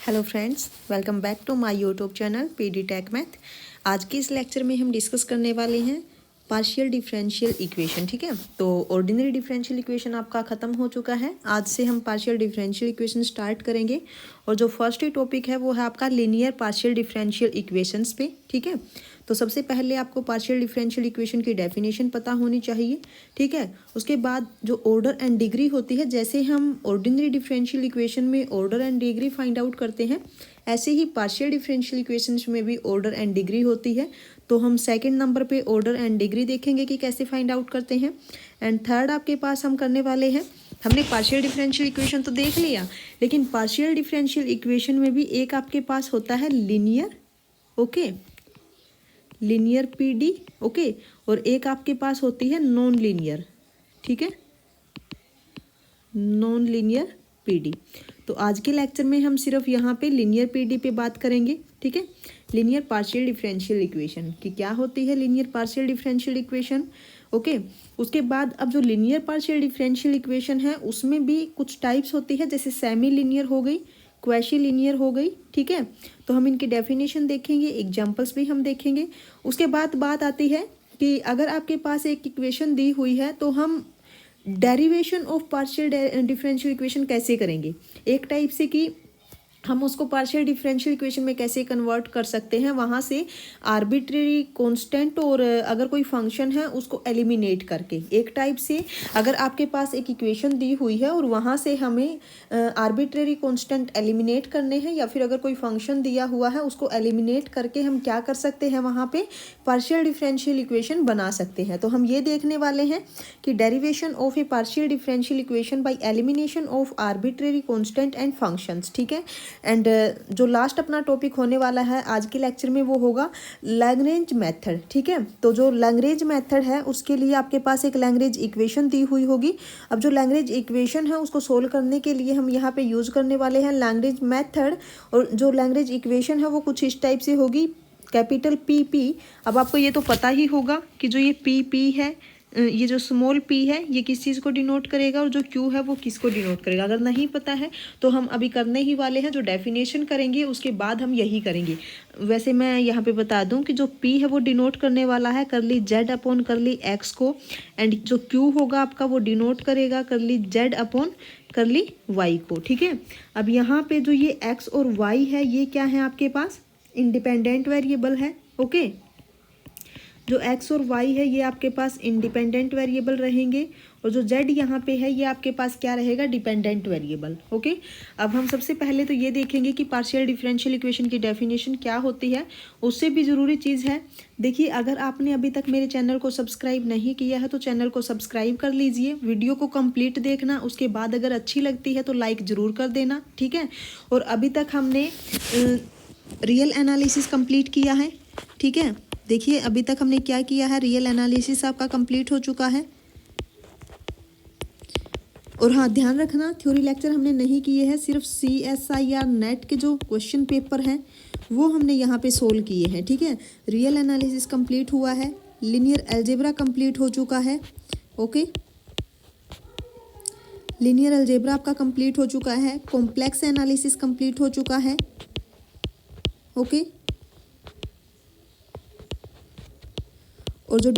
Hello friends, welcome back to my YouTube channel PD tech math. आज के इस lecture में हम डिस्कस करने वाले हैं पार्शियल डिफरेंशियल इक्वेशन। ठीक है, तो ऑर्डिनरी डिफरेंशियल इक्वेशन आपका ख़त्म हो चुका है। आज से हम पार्शियल डिफरेंशियल इक्वेशन स्टार्ट करेंगे और जो फर्स्ट ही टॉपिक है वो है आपका लीनियर पार्शियल डिफरेंशियल इक्वेशंस पे। ठीक है, तो सबसे पहले आपको पार्शियल डिफरेंशियल इक्वेशन की डेफिनेशन पता होनी चाहिए। ठीक है, उसके बाद जो ऑर्डर एंड डिग्री होती है, जैसे हम ऑर्डिनरी डिफरेंशियल इक्वेशन में order and degree find out करते हैं, ऐसे ही पार्शियल डिफरेंशियल इक्वेशंस में भी ऑर्डर एंड डिग्री होती है। तो हम सेकंड नंबर पे ऑर्डर एंड डिग्री देखेंगे कि कैसे फाइंड आउट करते हैं। एंड थर्ड आपके पास हम करने वाले हैं, हमने पार्शियल डिफरेंशियल इक्वेशन तो देख लिया, लेकिन पार्शियल डिफरेंशियल इक्वेशन में भी एक आपके पास होता है linear, okay, linear PD, okay, और एक आपके पास होती है नॉन लीनियर। ठीक है, नॉन लीनियर पीडी। तो आज के लेक्चर में हम सिर्फ यहाँ पे लीनियर पीडी पे बात करेंगे। ठीक है, लीनियर पार्शियल डिफरेंशियल इक्वेशन कि क्या होती है linear partial differential equation. Okay, उसके बाद अब जो लीनियर पार्शियल डिफरेंशियल इक्वेशन है उसमें भी कुछ टाइप्स होती है, जैसे सेमी लीनियर हो गई, क्वैशी लीनियर हो गई। ठीक है, तो हम इनकी डेफिनेशन देखेंगे, एग्जांपल्स भी हम देखेंगे। उसके बाद बात आती है कि अगर आपके पास एक इक्वेशन दी हुई है तो हम derivation of partial differential equation कैसे करेंगे। एक टाइप से कि हम उसको पार्शियल डिफरेंशियल इक्वेशन में कैसे कन्वर्ट कर सकते हैं, वहाँ से आर्बिट्रेरी कांस्टेंट और अगर कोई फंक्शन है उसको एलिमिनेट करके। एक टाइप से अगर आपके पास एक इक्वेशन दी हुई है और वहाँ से हमें आर्बिट्रेरी कांस्टेंट एलिमिनेट करने हैं, या फिर अगर कोई फंक्शन दिया हुआ है उसको एलिमिनेट करके हम क्या कर सकते हैं, वहाँ पे पार्शियल डिफरेंशियल इक्वेशन बना सकते हैं। तो हम ये देखने वाले हैं कि derivation of A partial differential equation by elimination of arbitrary constant and functions. ठीक है, एंड जो लास्ट अपना टॉपिक होने वाला है आज के लेक्चर में वो होगा लैग्रेंज मेथड। ठीक है, तो जो लैग्रेंज मेथड है उसके लिए आपके पास एक लैग्रेंज इक्वेशन दी हुई होगी। अब जो लैग्रेंज इक्वेशन है उसको सोल्व करने के लिए हम यहाँ पे यूज़ करने वाले हैं लैग्रेंज मेथड। और जो लैग्रेंज इक्वेशन है वो कुछ इस टाइप से होगी, कैपिटल पी पी। अब आपको ये तो पता ही होगा कि जो ये पी पी है, ये जो स्मॉल p है ये किस चीज़ को डिनोट करेगा और जो q है वो किसको डिनोट करेगा। अगर नहीं पता है तो हम अभी करने ही वाले हैं, जो डेफिनेशन करेंगे उसके बाद हम यही करेंगे। वैसे मैं यहाँ पे बता दूं कि जो p है वो डिनोट करने वाला है करली z अपॉन करली x को, एंड जो q होगा आपका वो डिनोट करेगा करली z अपॉन करली y को। ठीक है, अब यहाँ पे जो ये x और y है ये क्या है आपके पास, इंडिपेंडेंट वेरिएबल है। ओके, जो x और y है ये आपके पास इंडिपेंडेंट वेरिएबल रहेंगे, और जो z यहाँ पे है ये आपके पास क्या रहेगा, डिपेंडेंट वेरिएबल। ओके, अब हम सबसे पहले तो ये देखेंगे कि पार्शियल डिफरेंशियल इक्वेशन की डेफिनेशन क्या होती है। उससे भी ज़रूरी चीज़ है, देखिए अगर आपने अभी तक मेरे चैनल को सब्सक्राइब नहीं किया है तो चैनल को सब्सक्राइब कर लीजिए, वीडियो को कंप्लीट देखना, उसके बाद अगर अच्छी लगती है तो लाइक ज़रूर कर देना। ठीक है, और अभी तक हमने रियल एनालिसिस कंप्लीट किया है। ठीक है, देखिए अभी तक हमने क्या किया है, रियल एनालिसिस आपका कंप्लीट हो चुका है। और हाँ, ध्यान रखना थ्योरी लेक्चर हमने नहीं किए हैं, सिर्फ CSIR नेट के जो क्वेश्चन पेपर हैं वो हमने यहाँ पे सोल्व किए हैं। ठीक है, रियल एनालिसिस कंप्लीट हुआ है, लीनियर अलजेब्रा कंप्लीट हो चुका है। ओके, लीनियर अलजेब्रा आपका कंप्लीट हो चुका है, कॉम्प्लेक्स एनालिसिस कंप्लीट हो चुका है। ओके, और जो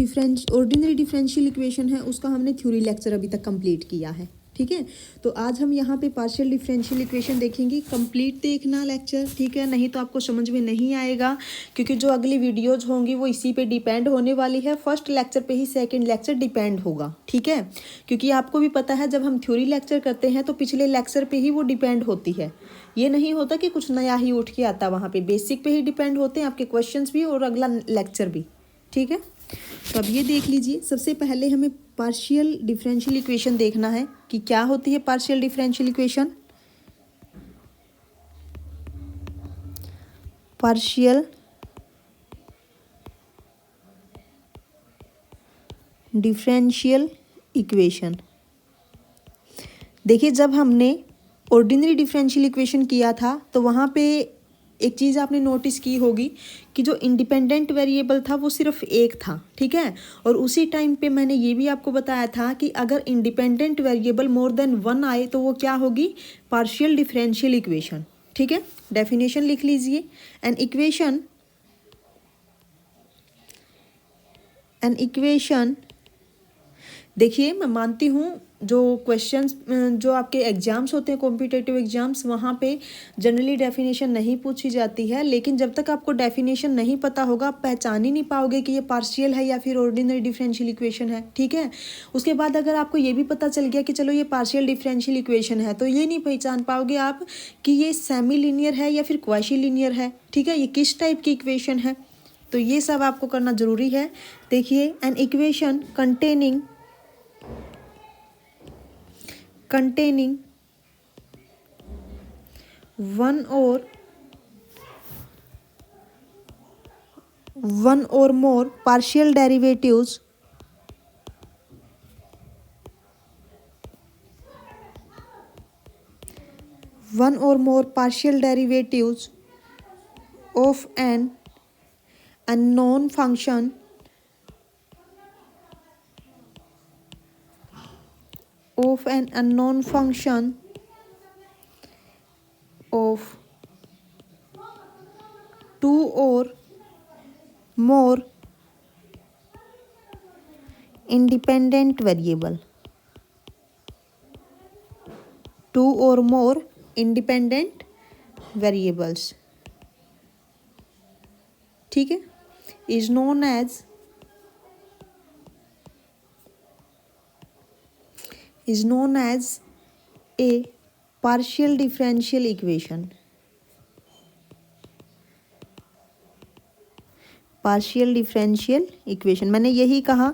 ऑर्डिनरी डिफरेंशियल इक्वेशन है उसका हमने थ्योरी लेक्चर अभी तक कंप्लीट किया है। ठीक है, तो आज हम यहाँ पे पार्शियल डिफरेंशियल इक्वेशन देखेंगे। कंप्लीट देखना लेक्चर, ठीक है, नहीं तो आपको समझ में नहीं आएगा, क्योंकि जो अगली वीडियोज होंगी वो इसी पे डिपेंड होने वाली है। फर्स्ट लेक्चर पे ही सेकंड लेक्चर डिपेंड होगा। ठीक है, क्योंकि आपको भी पता है जब हम थ्योरी लेक्चर करते हैं तो पिछले लेक्चर पे ही वो डिपेंड होती है। ये नहीं होता कि कुछ नया ही उठ के आता, वहाँ पे बेसिक पे ही डिपेंड होते हैं आपके क्वेश्चंस भी और अगला लेक्चर भी। ठीक है, तो अब ये देख लीजिए, सबसे पहले हमें पार्शियल डिफरेंशियल इक्वेशन देखना है कि क्या होती है partial differential equation. Partial differential equation, देखिए जब हमने ऑर्डिनरी डिफरेंशियल इक्वेशन किया था तो वहाँ पे एक चीज़ आपने नोटिस की होगी कि जो इंडिपेंडेंट वेरिएबल था वो सिर्फ एक था। ठीक है, और उसी टाइम पे मैंने ये भी आपको बताया था कि अगर independent variable more than one आए तो वो क्या होगी, पार्शियल डिफरेंशियल इक्वेशन। ठीक है, डेफिनेशन लिख लीजिए। एन इक्वेशन देखिए, मैं मानती हूँ जो क्वेश्चंस जो आपके एग्जाम्स होते हैं कॉम्पिटिटिव एग्जाम्स, वहाँ पे जनरली डेफिनेशन नहीं पूछी जाती है, लेकिन जब तक आपको डेफिनेशन नहीं पता होगा आप पहचान ही नहीं पाओगे कि ये पार्शियल है या फिर ऑर्डिनरी डिफरेंशियल इक्वेशन है। ठीक है, उसके बाद अगर आपको ये भी पता चल गया कि चलो ये पार्शियल डिफरेंशियल इक्वेशन है, तो ये नहीं पहचान पाओगे आप कि ये सेमी लीनियर है या फिर क्वाशी लीनियर है। ठीक है, ये किस टाइप की इक्वेशन है, तो ये सब आपको करना जरूरी है। देखिए, an equation containing one or more partial derivatives of an unknown function of two or more independent variables ठीक है, is known as a partial differential equation। मैंने यही कहा।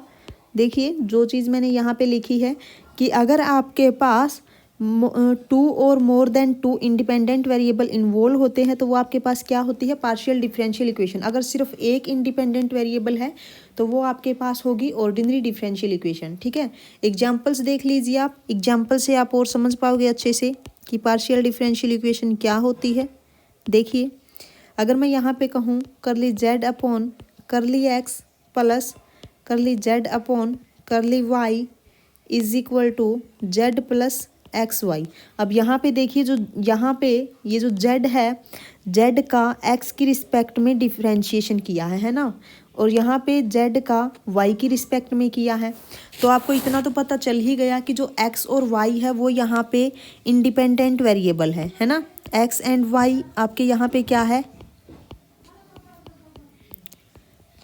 देखिए, जो चीज़ मैंने यहाँ पे लिखी है कि अगर आपके पास 2 और more than 2 independent variable involve होते हैं तो वो आपके पास क्या होती है, पार्शियल डिफरेंशियल इक्वेशन। अगर सिर्फ एक इंडिपेंडेंट वेरिएबल है तो वो आपके पास होगी ऑर्डिनरी डिफरेंशियल इक्वेशन। ठीक है, एग्जाम्पल्स देख लीजिए आप, एग्जाम्पल से आप और समझ पाओगे अच्छे से कि पार्शियल डिफरेंशियल इक्वेशन क्या होती है। देखिए, अगर मैं यहाँ पे कहूँ curly Z upon curly x plus curly Z upon curly Y is equal to z plus x y. अब यहाँ पे देखिए, जो यहाँ पे ये जो जेड है, जेड का एक्स की रिस्पेक्ट में डिफरेंशिएशन किया है ना, और यहाँ पे जेड का वाई की रिस्पेक्ट में किया है। तो आपको इतना तो पता चल ही गया कि जो एक्स और वाई है वो यहाँ पे इंडिपेंडेंट वेरिएबल है ना। एक्स एंड वाई आपके यहाँ पे क्या है,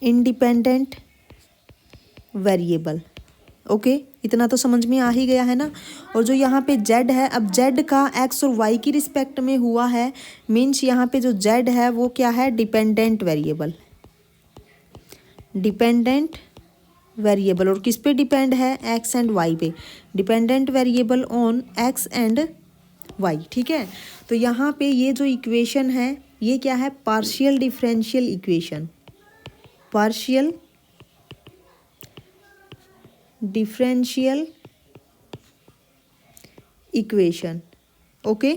इंडिपेंडेंट वेरिएबल। ओके, इतना तो समझ में आ ही गया है ना। और जो यहाँ पे जेड है, अब जेड का एक्स और वाई की रिस्पेक्ट में हुआ है, मीन्स यहाँ पे जो जेड है वो क्या है, डिपेंडेंट वेरिएबल। और किस पे डिपेंड है, एक्स एंड वाई पे, dependent variable on X and Y. ठीक है, तो यहाँ पे ये जो इक्वेशन है ये क्या है, partial differential equation. Partial differential equation. Okay,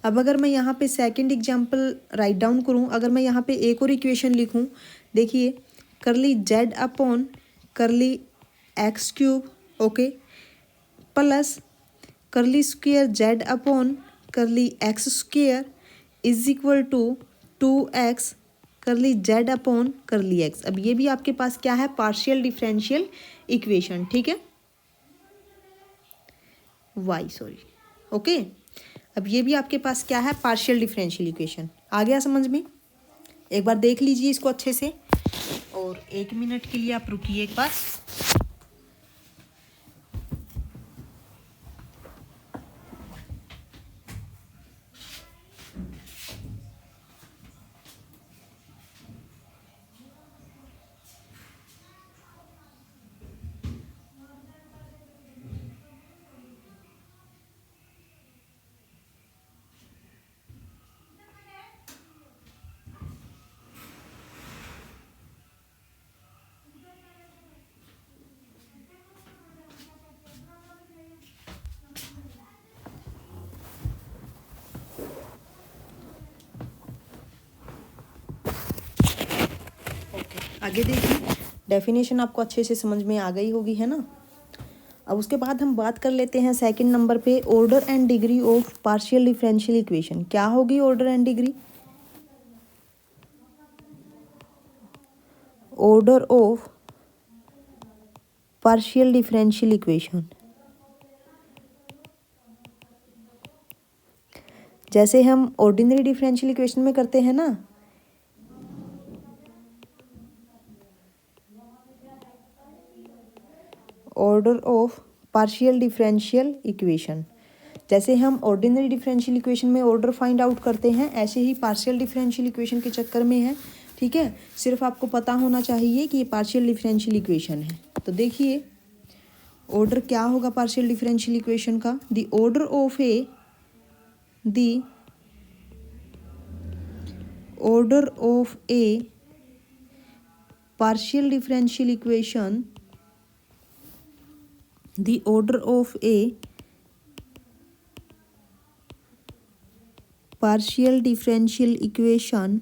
अब अगर मैं यहाँ पे सेकंड एग्जांपल राइट डाउन करूँ, अगर मैं यहाँ पे एक और इक्वेशन लिखूँ, देखिए curly Z upon curly x cube, okay, plus curly square Z upon curly x square is equal to 2x curly Z upon curly x. अब ये भी आपके पास क्या है, पार्शियल डिफरेंशियल इक्वेशन। ठीक है, ओके, अब ये भी आपके पास क्या है, पार्शियल डिफरेंशियल इक्वेशन। आ गया समझ में? एक बार देख लीजिए इसको अच्छे से, और 1 मिनट के लिए आप रुकिए एक बार। आगे देखिए, डेफिनेशन आपको अच्छे से समझ में आ गई होगी, है ना। अब उसके बाद हम बात कर लेते हैं सेकंड नंबर पे, order and degree of partial differential equation. क्या होगी order and degree? Order of partial differential equation, जैसे हम ऑर्डिनरी डिफरेंशियल इक्वेशन में करते हैं ना, order of partial differential equation, जैसे हम ऑर्डिनरी डिफरेंशियल इक्वेशन में ऑर्डर फाइंड आउट करते हैं, ऐसे ही पार्शियल डिफरेंशियल इक्वेशन के चक्कर में है। ठीक है, सिर्फ आपको पता होना चाहिए कि ये पार्शियल डिफरेंशियल इक्वेशन है। तो देखिए ऑर्डर क्या होगा पार्शियल डिफरेंशियल इक्वेशन का, the order of A, the order of A partial differential equation, the order of a partial differential equation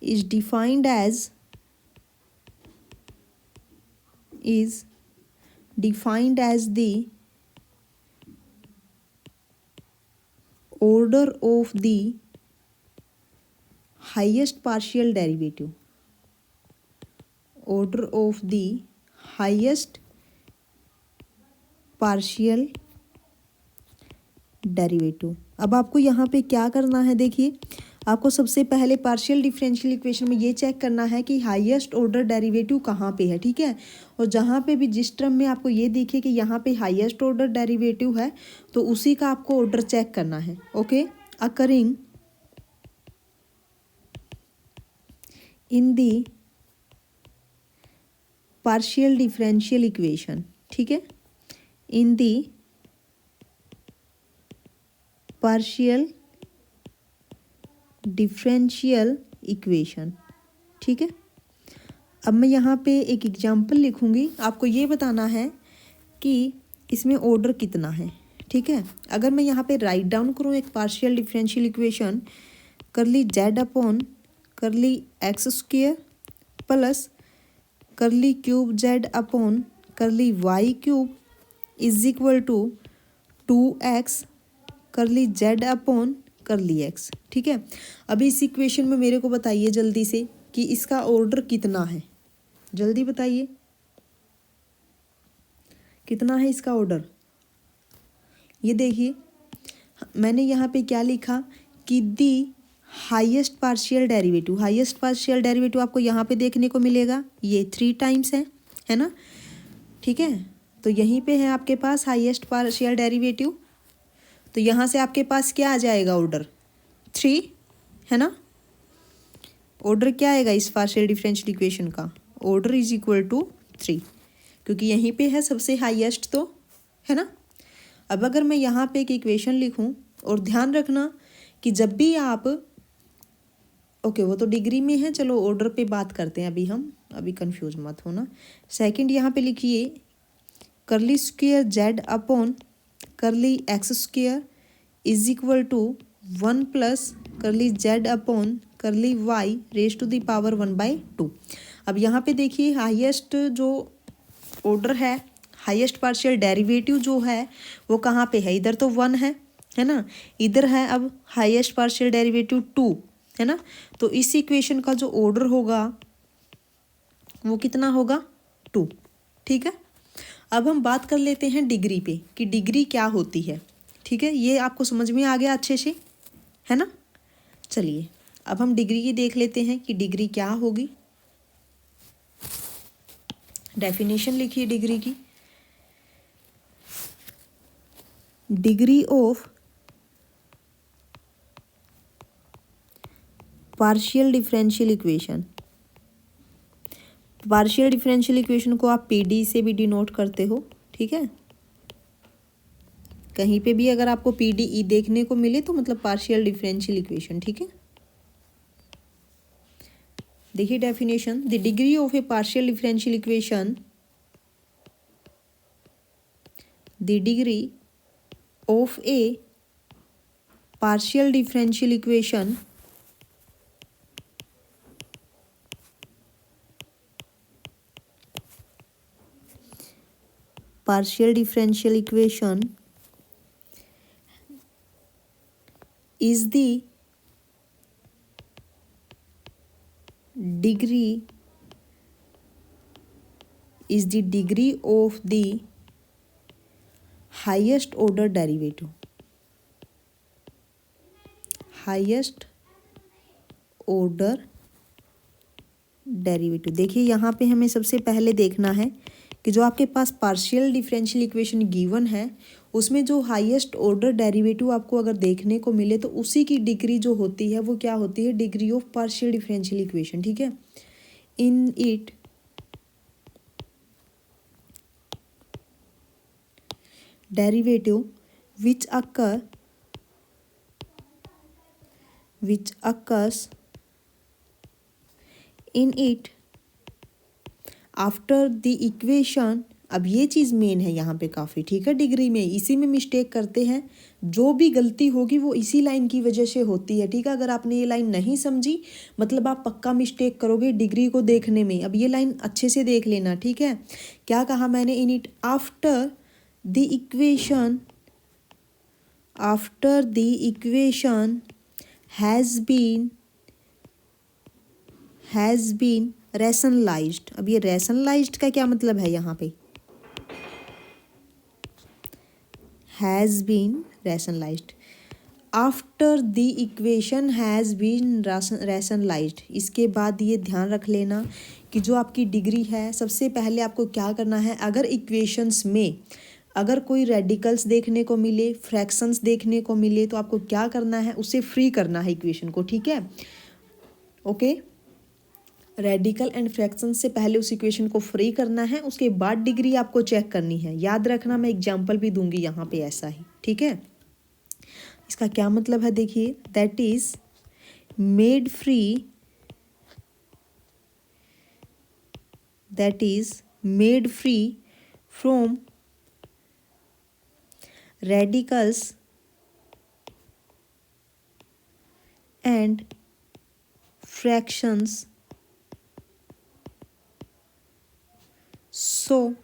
is defined as the order of the highest partial derivative, order of the highest partial derivative। अब आपको यहाँ पे क्या करना है, देखिए आपको सबसे पहले पार्शियल डिफरेंशियल इक्वेशन में ये चेक करना है कि हाईएस्ट ऑर्डर डेरिवेटिव कहाँ पे है। ठीक है, और जहाँ पे भी जिस टर्म में आपको ये दिखे कि यहाँ पे हाईएस्ट ऑर्डर डेरिवेटिव है तो उसी का आपको ऑर्डर चेक करना है। Okay, occurring in the partial differential equation. ठीक है, इन दी पार्शियल डिफरेंशियल इक्वेशन। ठीक है, अब मैं यहाँ पे एक एग्जांपल लिखूंगी, आपको ये बताना है कि इसमें ऑर्डर कितना है। ठीक है, अगर मैं यहाँ पे राइट डाउन करूँ एक partial differential equation, curly Z upon curly x square plus curly cube z upon curly y cube is equal to 2x curly Z upon curly x. ठीक है, अभी इस इक्वेशन में मेरे को बताइए जल्दी से कि इसका ऑर्डर कितना है, जल्दी बताइए कितना है इसका ऑर्डर। ये देखिए मैंने यहाँ पे क्या लिखा कि the highest partial derivative, highest partial derivative आपको यहाँ पे देखने को मिलेगा, ये 3 टाइम्स है ना। ठीक है, तो यहीं पे है आपके पास हाईएस्ट पार्शियल डेरिवेटिव, तो यहाँ से आपके पास क्या आ जाएगा ऑर्डर 3, है ना। ऑर्डर क्या आएगा इस पार्शियल डिफरेंशियल इक्वेशन का, ऑर्डर इज इक्वल टू 3, क्योंकि यहीं पे है सबसे हाईएस्ट, तो है ना। अब अगर मैं यहाँ पे एक इक्वेशन लिखूँ, और ध्यान रखना कि जब भी आप, ओके वो तो डिग्री में है, चलो ऑर्डर पे बात करते हैं अभी हम, अभी कंफ्यूज मत होना। सेकंड यहाँ पे लिखिए curly square Z upon curly x square is equal to 1 plus curly Z upon curly y raise to the power 1/2। अब यहाँ पे देखिए हाईएस्ट जो ऑर्डर है, हाईएस्ट पार्शियल डेरिवेटिव जो है वो कहाँ पे है, इधर तो 1 है ना, इधर है अब हाईएस्ट पार्शियल डेरिवेटिव 2, है ना। तो इस इक्वेशन का जो ऑर्डर होगा वो कितना होगा 2। ठीक है, अब हम बात कर लेते हैं डिग्री पे कि डिग्री क्या होती है। ठीक है, ये आपको समझ में आ गया अच्छे से, है ना। चलिए अब हम डिग्री की देख लेते हैं कि डिग्री क्या होगी। डेफिनेशन लिखिए डिग्री की, degree of partial differential equation. Partial differential equation को आप पीडी से भी डिनोट करते हो। ठीक है, कहीं पे भी अगर आपको पीडीई देखने को मिले तो मतलब पार्शियल डिफरेंशियल इक्वेशन। ठीक है, देखिए definition, the degree of A partial differential equation, the degree of A partial differential equation partial differential equation is the degree of the highest order derivative. देखिए यहाँ पे हमें सबसे पहले देखना है कि जो आपके पास पार्शियल डिफरेंशियल इक्वेशन गिवन है उसमें जो हाईएस्ट ऑर्डर डेरिवेटिव आपको अगर देखने को मिले तो उसी की डिग्री जो होती है वो क्या होती है, degree of partial differential equation. ठीक है, in it derivative which occurs in it after the equation। अब ये चीज़ मेन है यहाँ पे काफ़ी, ठीक है, डिग्री में इसी में मिस्टेक करते हैं, जो भी गलती होगी वो इसी लाइन की वजह से होती है। ठीक है, अगर आपने ये लाइन नहीं समझी मतलब आप पक्का मिस्टेक करोगे डिग्री को देखने में। अब ये लाइन अच्छे से देख लेना। ठीक है, क्या कहा मैंने, in it after the equation has been rationalised. अब ये रैशनलाइज्ड का क्या मतलब है, यहाँ पे has been rationalised, after the equation has been rationalised. इसके बाद ये ध्यान रख लेना कि जो आपकी डिग्री है सबसे पहले आपको क्या करना है, अगर इक्वेशंस में अगर कोई रेडिकल्स देखने को मिले, फ्रैक्शंस देखने को मिले तो आपको क्या करना है, उससे फ्री करना है इक्वेशन को। ठीक है, ओके, रेडिकल एंड फ्रैक्शन से पहले उस इक्वेशन को फ्री करना है, उसके बाद डिग्री आपको चेक करनी है। याद रखना, मैं एग्जांपल भी दूंगी यहाँ पे ऐसा ही। ठीक है, इसका क्या मतलब है, देखिए, that is made free from radicals and fractions so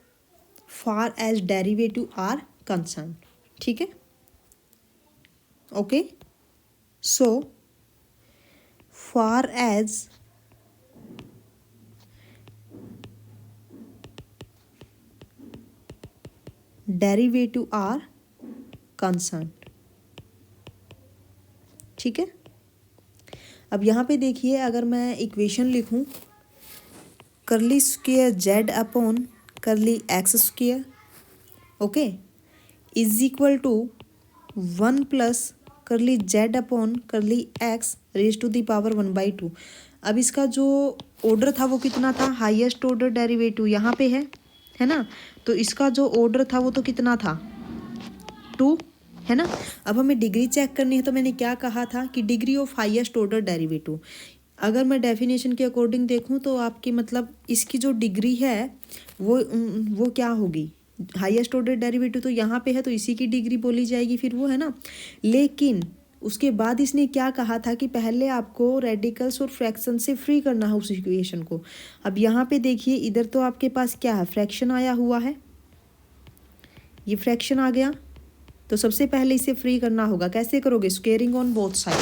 far as derivative are concerned। ठीक है, okay, so far as derivative are concerned। ठीक है, अब यहाँ पे देखिए, अगर मैं इक्वेशन लिखूं curly square Z upon curly x square, okay, is equal to 1 plus curly Z upon curly x raise to the power 1/2। अब इसका जो ऑर्डर था वो कितना था, हाईएस्ट ऑर्डर डेरिवेटिव यहाँ पे है ना, तो इसका जो ऑर्डर था वो तो कितना था, 2 है ना। अब हमें डिग्री चेक करनी है, तो मैंने क्या कहा था कि degree of highest order derivative, अगर मैं डेफिनेशन के अकॉर्डिंग देखूं तो आपकी मतलब इसकी जो डिग्री है वो क्या होगी, हाईएस्ट ऑर्डर डेरिवेटिव तो यहाँ पे है तो इसी की डिग्री बोली जाएगी फिर वो, है ना। लेकिन उसके बाद इसने क्या कहा था कि पहले आपको रेडिकल्स और फ्रैक्शन से फ्री करना है उस इक्वेशन को। अब यहाँ पे देखिए, इधर तो आपके पास क्या है, फ्रैक्शन आया हुआ है, ये फ्रैक्शन आ गया, तो सबसे पहले इसे फ्री करना होगा। कैसे करोगे, squaring on both side.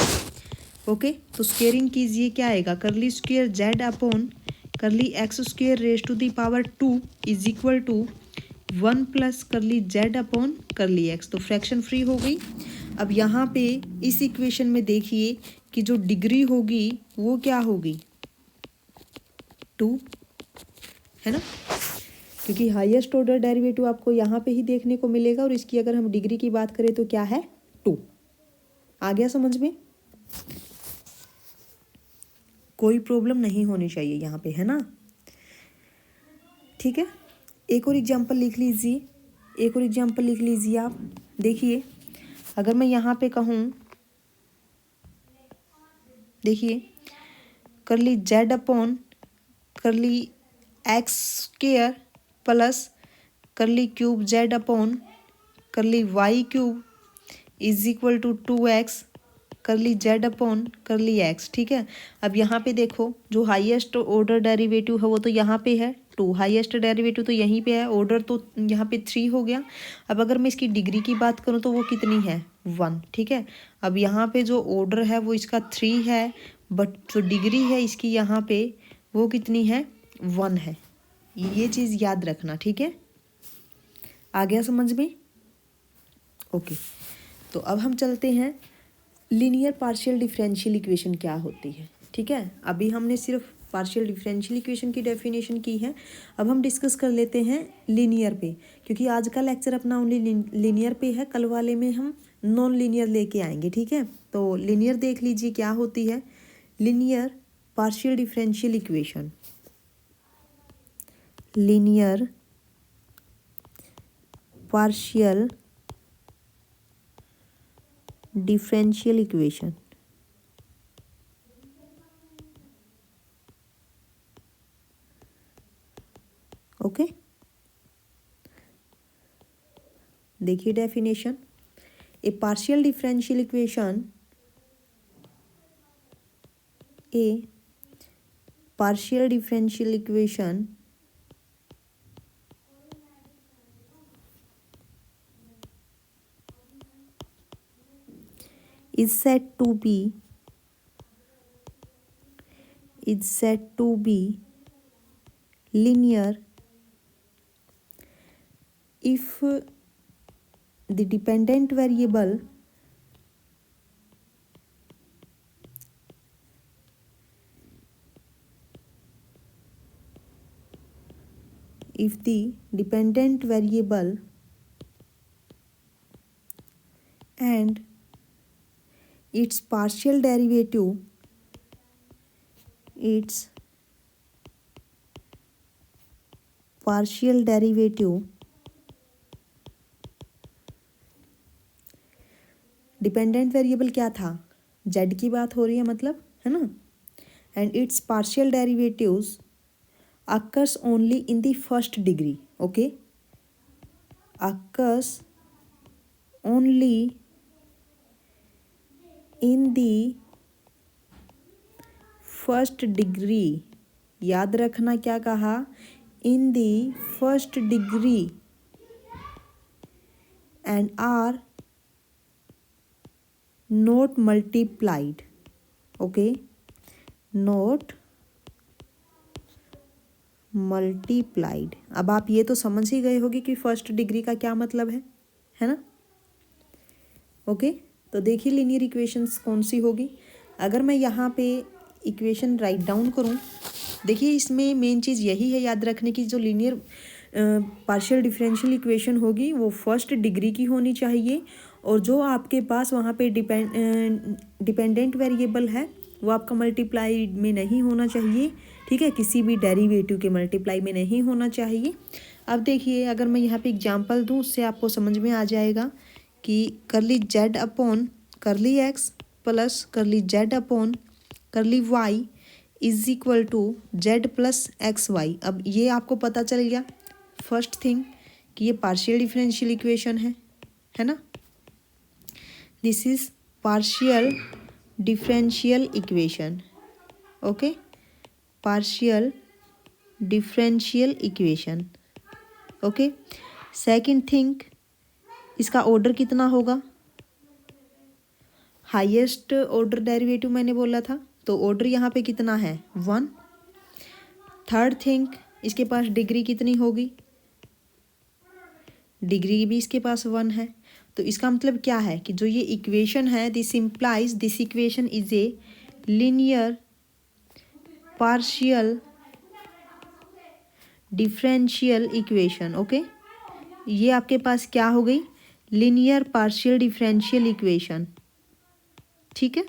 Okay, तो स्क्वेयरिंग कीजिए, क्या आएगा, curly square Z upon curly x square raise to the power 2 is equal to 1 plus curly Z upon curly X. तो फ्रैक्शन फ्री हो गई। अब यहाँ पे इस इक्वेशन में देखिए कि जो डिग्री होगी वो क्या होगी, 2, है ना, क्योंकि हाईएस्ट ऑर्डर डेरिवेटिव आपको यहाँ पे ही देखने को मिलेगा और इसकी अगर हम डिग्री की बात करें तो क्या है, 2। आ गया समझ में, कोई प्रॉब्लम नहीं होनी चाहिए यहाँ पे, है ना। ठीक है, एक और एग्जांपल लिख लीजिए, आप देखिए, अगर मैं यहाँ पे कहूँ, देखिए, curly Z upon curly x square plus curly cube z upon curly y cube is equal to 2x curly Z upon curly x. ठीक है, अब यहाँ पे देखो जो हाईएस्ट ऑर्डर डेरिवेटिव है वो तो यहाँ पे है, 2, हाईएस्ट डेरिवेटिव तो यहीं पे है, ऑर्डर तो यहाँ पे 3 हो गया। अब अगर मैं इसकी डिग्री की बात करूँ तो वो कितनी है, 1, ठीक है। अब यहाँ पे जो ऑर्डर है वो इसका 3 है, बट जो डिग्री है इसकी यहाँ पे वो कितनी है, 1 है। ये चीज़ याद रखना, ठीक है। आ गया समझ में? ओके। तो अब हम चलते हैं लीनियर पार्शियल डिफरेंशियल इक्वेशन क्या होती है, ठीक है। अभी हमने सिर्फ पार्शियल डिफरेंशियल इक्वेशन की डेफिनेशन की है, अब हम डिस्कस कर लेते हैं लीनियर पे, क्योंकि आज का लेक्चर अपना ओनली लीनियर पे है, कल वाले में हम नॉन लीनियर लेके आएंगे, ठीक है। तो लीनियर देख लीजिए क्या होती है, linear partial differential equation. Linear partial differential equation, okay. देखिए definition, a partial differential equation, a partial differential equation is said to be linear if the dependent variable and its partial derivative dependent variable क्या था, Z की बात हो रही है मतलब, है ना। And it's partial derivatives occurs only in the first degree, okay, occurs only in the first degree। याद रखना क्या कहा, in the first degree, and are not multiplied, okay, not multiplied. अब आप ये तो समझ ही गए होगे कि फर्स्ट डिग्री का क्या मतलब है ना। ओके, तो देखिए लीनियर इक्वेशंस कौन सी होगी। अगर मैं यहाँ पे इक्वेशन राइट डाउन करूँ, देखिए इसमें मेन चीज़ यही है याद रखने की, जो लीनियर पार्शियल डिफरेंशियल इक्वेशन होगी वो फर्स्ट डिग्री की होनी चाहिए, और जो आपके पास वहाँ पे डिपेंडेंट वेरिएबल है वो आपका मल्टीप्लाई में नहीं होना चाहिए, ठीक है, किसी भी डेरिवेटिव के मल्टीप्लाई में नहीं होना चाहिए। अब देखिए अगर मैं यहाँ पे एग्जांपल दूँ उससे आपको समझ में आ जाएगा कि curly Z upon curly x plus curly Z upon curly Y is equal to z plus x y. अब ये आपको पता चल गया फर्स्ट थिंग कि ये पार्शियल डिफरेंशियल इक्वेशन है ना। This is partial differential equation, okay, partial differential equation, okay. Second thing, इसका ऑर्डर कितना होगा, हाईएस्ट ऑर्डर डेरिवेटिव मैंने बोला था, तो ऑर्डर यहाँ पे कितना है, 1। थर्ड थिंग, इसके पास डिग्री कितनी होगी, डिग्री भी इसके पास 1 है। तो इसका मतलब क्या है कि जो ये इक्वेशन है, this implies this equation is a linear partial differential equation, okay. ये आपके पास क्या हो गई, लीनियर पार्शियल डिफरेंशियल इक्वेशन, ठीक है।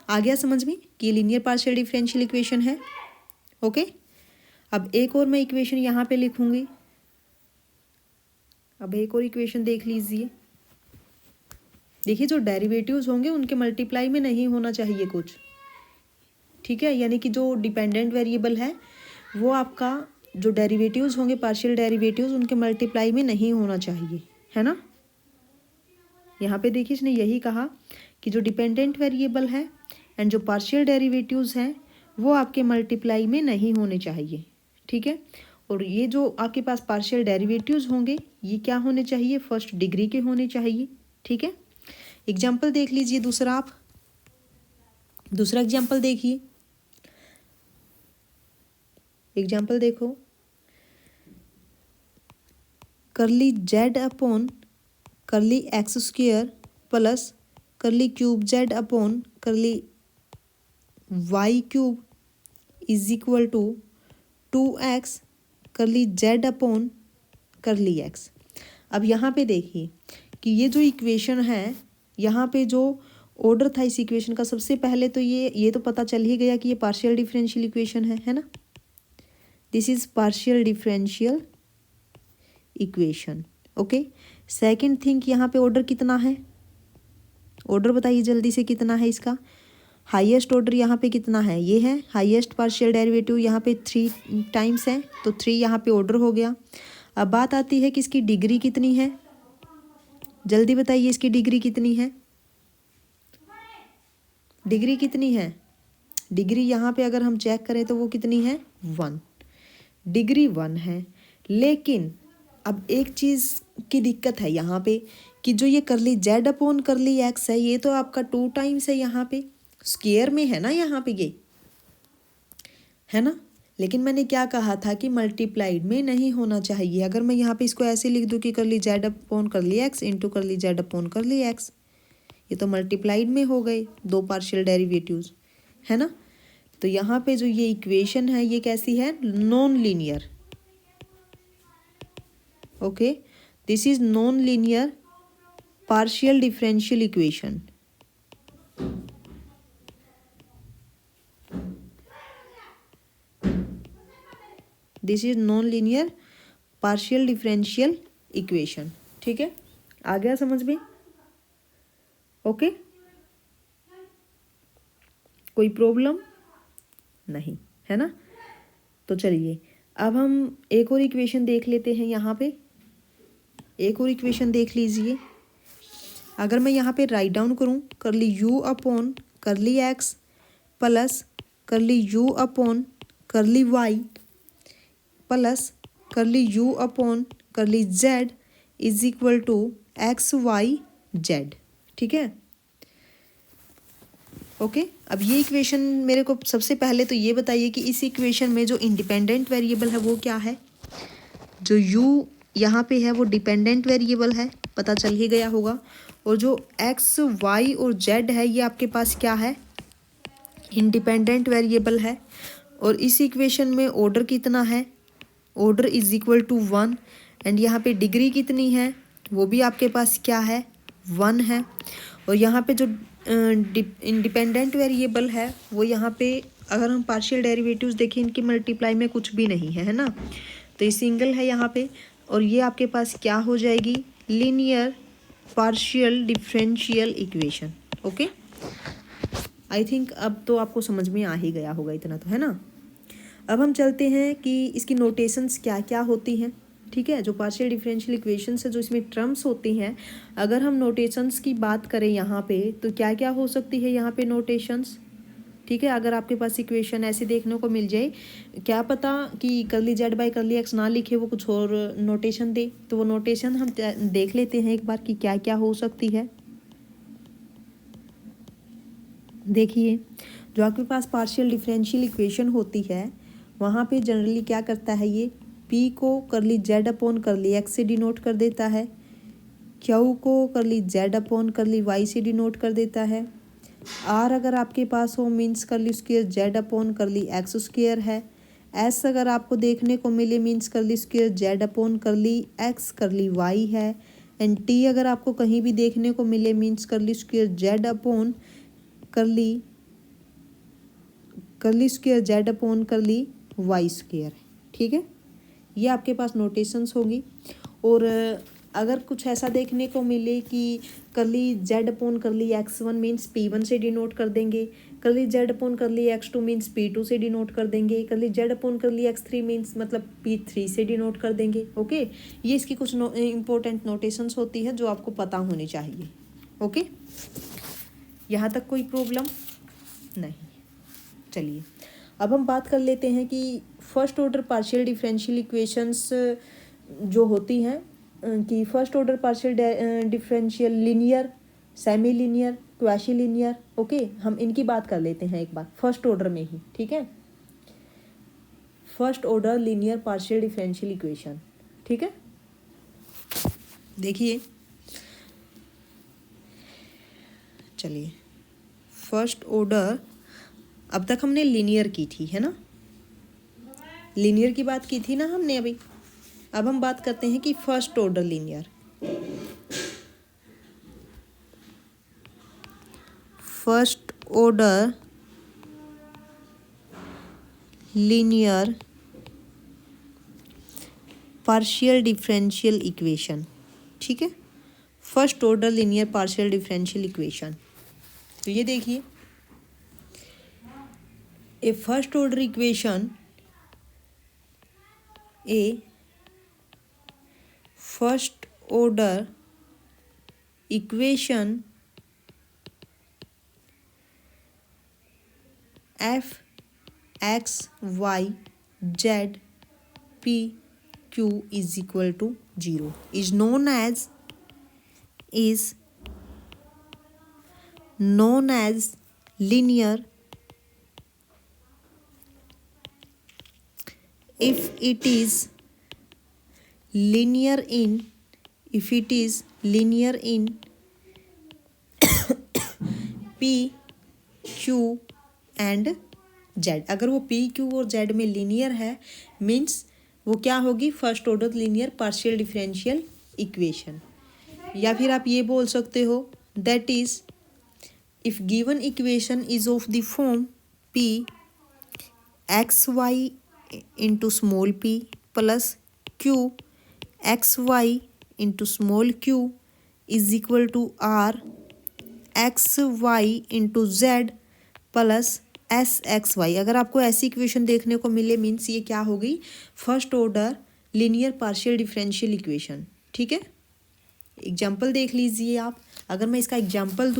आ गया समझ में कि लीनियर पार्शियल डिफरेंशियल इक्वेशन है, ओके। अब एक और मैं इक्वेशन यहाँ पे लिखूंगी, अब एक और इक्वेशन देख लीजिए। देखिए जो डेरिवेटिव्स होंगे उनके मल्टीप्लाई में नहीं होना चाहिए कुछ, ठीक है, यानी कि जो डिपेंडेंट वेरिएबल है वो आपका जो डेरिवेटिव्स होंगे पार्शियल डेरिवेटिव्स उनके मल्टीप्लाई में नहीं होना चाहिए, है ना। यहाँ पे देखिए इसने यही कहा कि जो डिपेंडेंट वेरिएबल है एंड जो पार्शियल डेरिवेटिव्स हैं वो आपके मल्टीप्लाई में नहीं होने चाहिए, ठीक है। और ये जो आपके पास पार्शियल डेरिवेटिव्स होंगे ये क्या होने चाहिए, फर्स्ट डिग्री के होने चाहिए। ठीक है। एग्जाम्पल देख लीजिए दूसरा, आप दूसरा एग्जाम्पल देखिए। एग्जाम्पल देखो, curly Z upon curly x square plus curly cube z upon curly y cube is equal to 2x curly Z upon curly x. अब यहाँ पे देखिए कि ये जो इक्वेशन है, यहाँ पे जो ऑर्डर था इस इक्वेशन का, सबसे पहले तो ये तो पता चल ही गया कि ये पार्शियल डिफरेंशियल इक्वेशन है ना। This is partial differential equation. Okay. Second thing, यहाँ पे ऑर्डर कितना है, ऑर्डर बताइए जल्दी से कितना है इसका। हाईएस्ट ऑर्डर यहाँ पे कितना है, ये है हाईएस्ट पार्शियल डेरिवेटिव, यहाँ पे 3 टाइम्स है तो 3 यहाँ पे ऑर्डर हो गया। अब बात आती है कि इसकी डिग्री कितनी है, जल्दी बताइए इसकी डिग्री कितनी है, डिग्री कितनी है। डिग्री यहाँ पे अगर हम चेक करें तो वो कितनी है, 1, डिग्री 1 है। लेकिन अब एक चीज़ की दिक्कत है यहाँ पे कि जो ये करली जेड अपॉन करली एक्स है ये तो आपका 2 टाइम्स है, यहाँ पे स्क्वायर में है ना, यहाँ पे ये है ना। लेकिन मैंने क्या कहा था कि मल्टीप्लाइड में नहीं होना चाहिए। अगर मैं यहाँ पे इसको ऐसे लिख दूँ कि curly Z upon curly X into करली जेड अपॉन करली एक्स, ये तो मल्टीप्लाइड में हो गए दो पार्शियल डेरिवेटिव्स, है ना। तो यहाँ पे जो ये इक्वेशन है ये कैसी है, non linear. Okay, this is non linear partial differential equation. This is non linear partial differential equation. ठीक है, आ गया समझ में। ओके, कोई प्रॉब्लम नहीं है ना। तो चलिए अब हम एक और इक्वेशन देख लेते हैं। यहाँ पे एक और इक्वेशन देख लीजिए। अगर मैं यहाँ पे राइट डाउन करूँ, curly you upon curly x plus curly you upon curly Y plus curly you upon curly Z is equal to x Y z. ठीक है, ओके। अब ये इक्वेशन मेरे को सबसे पहले तो ये बताइए कि इस इक्वेशन में जो इंडिपेंडेंट वेरिएबल है वो क्या है। जो u यहाँ पे है वो डिपेंडेंट वेरिएबल है, पता चल ही गया होगा। और जो x, y और z है ये आपके पास क्या है, इंडिपेंडेंट वेरिएबल है। और इस इक्वेशन में ऑर्डर कितना है, order is equal to 1। And यहाँ पे डिग्री कितनी है, वो भी आपके पास क्या है, 1 है। और यहाँ पे जो इंडिपेंडेंट वेरिएबल है वो यहाँ पे अगर हम पार्शियल डेरिवेटिव्स देखें इनकी मल्टीप्लाई में कुछ भी नहीं है, है ना। तो ये सिंगल है यहाँ पे। और ये आपके पास क्या हो जाएगी, linear partial differential equation. Okay, I think अब तो आपको समझ में आ ही गया होगा इतना तो, है ना। अब हम चलते हैं कि इसकी नोटेशंस क्या क्या होती हैं। ठीक है, जो पार्शियल डिफरेंशियल इक्वेशन है जो इसमें टर्म्स होती हैं, अगर हम नोटेशंस की बात करें यहाँ पे तो क्या क्या हो सकती है यहाँ पे नोटेशंस। ठीक है, अगर आपके पास इक्वेशन ऐसे देखने को मिल जाए, क्या पता कि करली जेड बाई करली एक्स ना लिखे, वो कुछ और नोटेशन दे, तो वो नोटेशन हम देख लेते हैं एक बार कि क्या क्या हो सकती है। देखिए, जो आपके पास पार्शियल डिफरेंशियल इक्वेशन होती है वहाँ पे जनरली क्या करता है, ये P को करली जेड अपॉन करली एक्स से डिनोट कर देता है, Q को करली जेड अपॉन करली वाई से डिनोट कर देता है, R अगर आपके पास हो मीन्स करली square Z upon curly x square है, S अगर आपको देखने को मिले मीन्स करली square Z upon curly x करली वाई है, एंड T अगर आपको कहीं भी देखने को मिले मीन्स करली स्क्वेयर जेड अपॉन करली square Z upon curly Y square. ठीक है, ये आपके पास नोटेशंस होगी। और अगर कुछ ऐसा देखने को मिले कि करली जेड अपॉन करली x1 मीन्स P1 से डिनोट कर देंगे, करली जेड अपॉन करली x2 मीन्स P2 से डिनोट कर देंगे, करली जेड अपॉन करली x3 मीन्स मतलब P3 से डिनोट कर देंगे। ओके, ये इसकी कुछ इम्पोर्टेंट नोटेशंस होती है जो आपको पता होनी चाहिए। ओके, यहाँ तक कोई प्रॉब्लम नहीं। चलिए अब हम बात कर लेते हैं कि first order partial differential equations जो होती हैं कि first order partial differential linear, semi linear, quasi linear, okay, हम इनकी बात कर लेते हैं एक बार फर्स्ट ऑर्डर में ही, ठीक है। First order linear partial differential equation, ठीक है। देखिए, चलिए, फर्स्ट ऑर्डर अब तक हमने लीनियर की थी, है ना, लीनियर की बात की थी ना हमने अभी। अब हम बात करते हैं कि first order linear. First order linear partial differential equation, ठीक है। First order linear partial differential equation, तो ये देखिए, a first order equation, a first order equation F x Y Z P Q is equal to 0 is known as linear if it is linear in p q and z. अगर वो p q और z में linear है means वो क्या होगी, first order linear partial differential equation. या फिर आप ये बोल सकते हो that is if given equation is of the form p x y into small p plus q x y into small q is equal to r x y into z plus s x y. अगर आपको ऐसी equation देखने को मिले means ये क्या हो गई, first order linear partial differential equation, ठीक है। एग्जाम्पल देख लीजिए आप, अगर मैं इसका एग्जाम्पल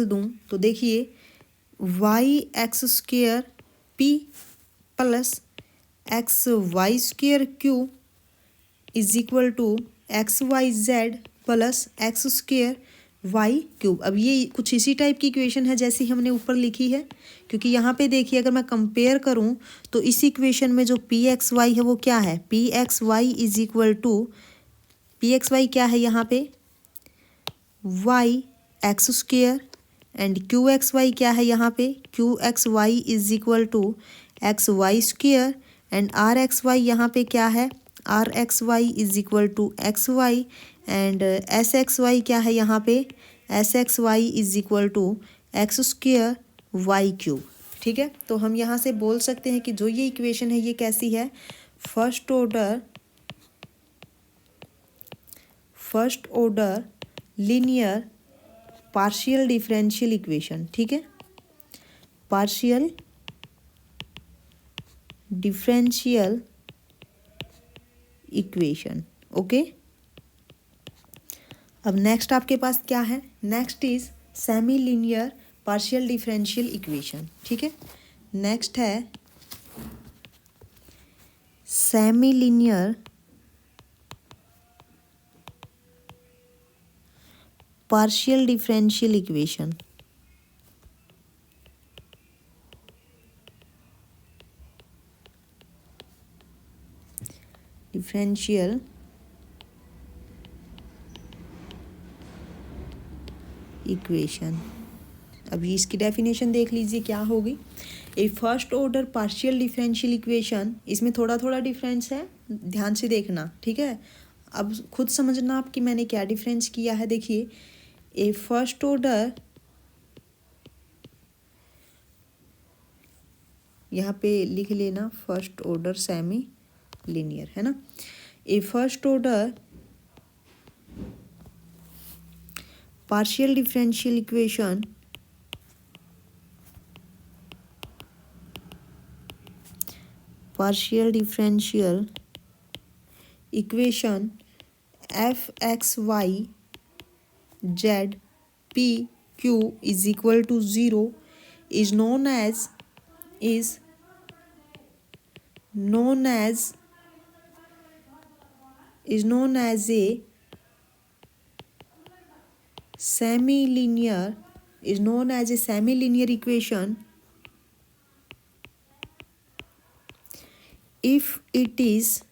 दूं, तो देखिए y x square p plus x y square q is equal to x Y z plus x square y cube. अब ये कुछ इसी टाइप की इक्वेशन है जैसी हमने ऊपर लिखी है, क्योंकि यहाँ पे देखिए अगर मैं कंपेयर करूँ तो इस इक्वेशन में जो पी एक्स वाई है वो क्या है, p x y is equal to, p x y क्या है यहाँ पे, y x square, and q x y क्या है यहाँ पे, q x y is equal to x y square, and r x y यहाँ पे क्या है, r x y is equal to x y, and s x y क्या है यहाँ पे, s x y is equal to x square y cube, ठीक है। तो हम यहाँ से बोल सकते हैं कि जो ये इक्वेशन है ये कैसी है, first order linear partial differential equation, ठीक है, पार्शियल डिफरेंशियल इक्वेशन, ओके। अब नेक्स्ट आपके पास क्या है, next is semi linear partial differential equation, ठीक है। नेक्स्ट है semi linear partial differential equation, differential equation. अभी इसकी डेफिनेशन देख लीजिए क्या होगी, a first order partial differential equation, इसमें थोड़ा थोड़ा डिफरेंस है, ध्यान से देखना, ठीक है। अब खुद समझना आप कि मैंने क्या डिफरेंस किया है। देखिए ए फर्स्ट ऑर्डर, यहाँ पे लिख लेना फर्स्ट ऑर्डर सेमी लीनियर, है ना। A first order partial differential equation F x Y Z P Q is equal to 0 is known as is known as is known as a semi-linear is known as a semi-linear equation if it is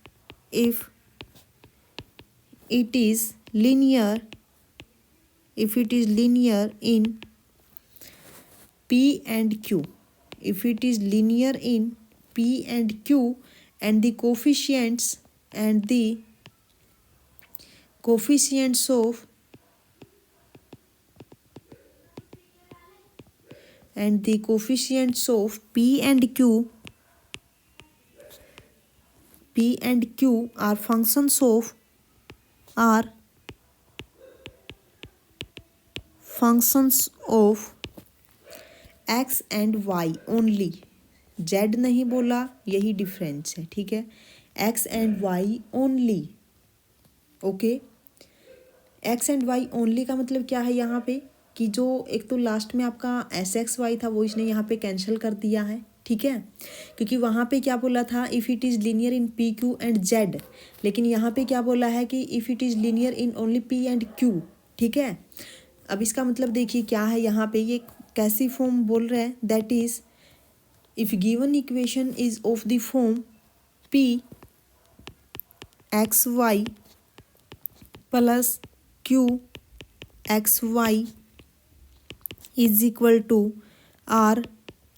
linear in P and Q. If it is linear in P and Q and the coefficients of P and Q are functions of x and y only. z नहीं बोला, यही difference है, ठीक है। x and y only, okay. x and y only का मतलब क्या है यहाँ पे कि जो एक तो लास्ट में आपका SXY था वो इसने यहाँ पे कैंसिल कर दिया है, ठीक है, क्योंकि वहाँ पे क्या बोला था if it is linear in P Q and Z, लेकिन यहाँ पे क्या बोला है कि if it is linear in only P and Q, ठीक है। अब इसका मतलब देखिए क्या है यहाँ पे, ये कैसी फॉर्म बोल रहे हैं, that is if given equation is of the form p x y plus q x y is equal to r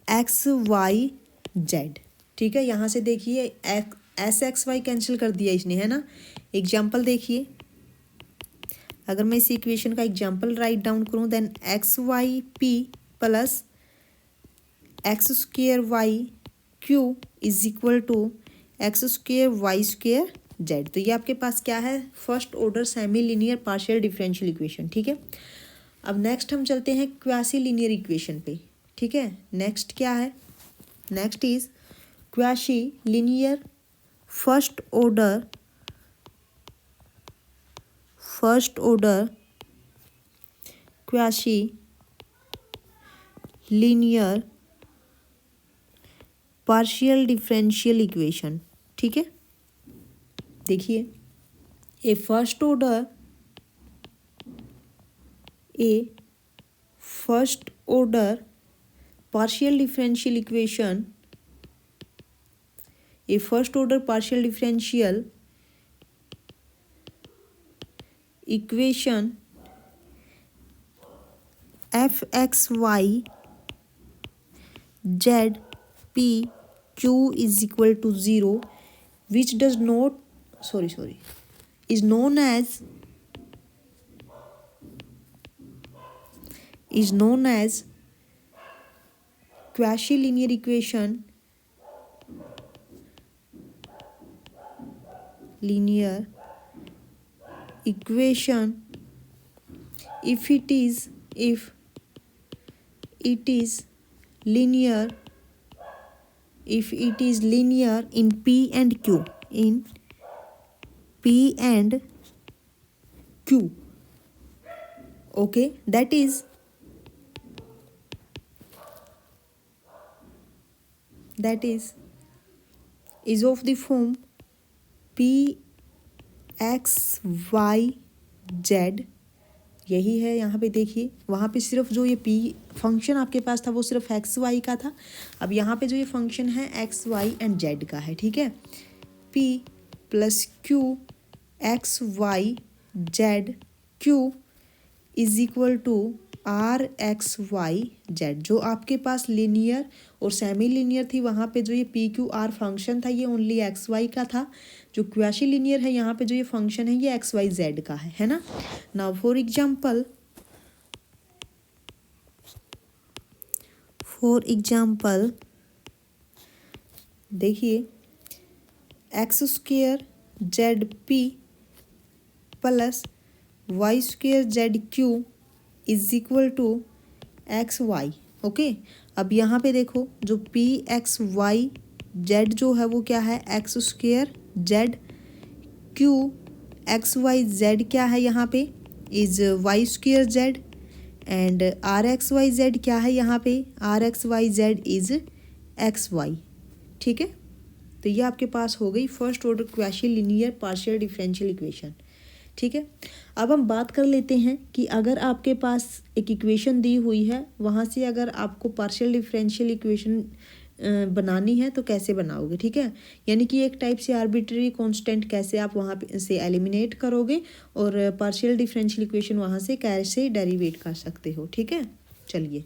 x Y z, ठीक है। यहाँ से देखिए एस एक्स वाई कैंसिल कर दिया इसने, है ना। एग्जाम्पल देखिए, अगर मैं इस इक्वेशन का एग्जाम्पल राइट डाउन करूँ then x y p plus x square y q is equal to x square Y square z. तो ये आपके पास क्या है, first order semi linear partial differential equation, ठीक है। अब नेक्स्ट हम चलते हैं क्वासी लीनियर इक्वेशन पे, ठीक है। नेक्स्ट क्या है, next is quasi linear first order quasi linear partial differential equation, ठीक है। देखिए a first order partial differential equation, a first order partial differential equation F x Y Z P Q is equal to 0 which does not is known as quasi linear equation if it is linear in P and Q, okay, that is of the form P x Y z, यही है। यहाँ पे देखिए वहाँ पे सिर्फ जो ये पी फंक्शन आपके पास था वो सिर्फ एक्स वाई का था, अब यहाँ पे जो ये फंक्शन है एक्स वाई एंड जेड का है, ठीक है। P plus q x Y z q is equal to r x Y z. जो आपके पास लीनियर और सेमी लीनियर थी वहाँ पे जो ये पी क्यू आर फंक्शन था ये ओनली एक्स वाई का था, जो क्वासी लीनियर है यहाँ पे जो ये फंक्शन है ये एक्स वाई जेड का है ना। नाउ फॉर एग्जाम्पल देखिए x square z p plus y square z q is equal to x y, okay. अब यहाँ पे देखो जो पी एक्स वाई जेड जो है वो क्या है x square z, q x Y z क्या है यहाँ पे is y square z, and r x Y z क्या है यहाँ पे, r x Y z is x y. ठीक है, तो ये आपके पास हो गई first order question linear partial differential equation. ठीक है, अब हम बात कर लेते हैं कि अगर आपके पास एक इक्वेशन दी हुई है, वहाँ से अगर आपको पार्शियल डिफरेंशियल इक्वेशन बनानी है तो कैसे बनाओगे। ठीक है, यानी कि एक टाइप से आर्बिट्रेरी कांस्टेंट कैसे आप वहाँ पे से एलिमिनेट करोगे और पार्शियल डिफरेंशियल इक्वेशन वहाँ से कैसे डेरिवेट कर सकते हो। ठीक है, चलिए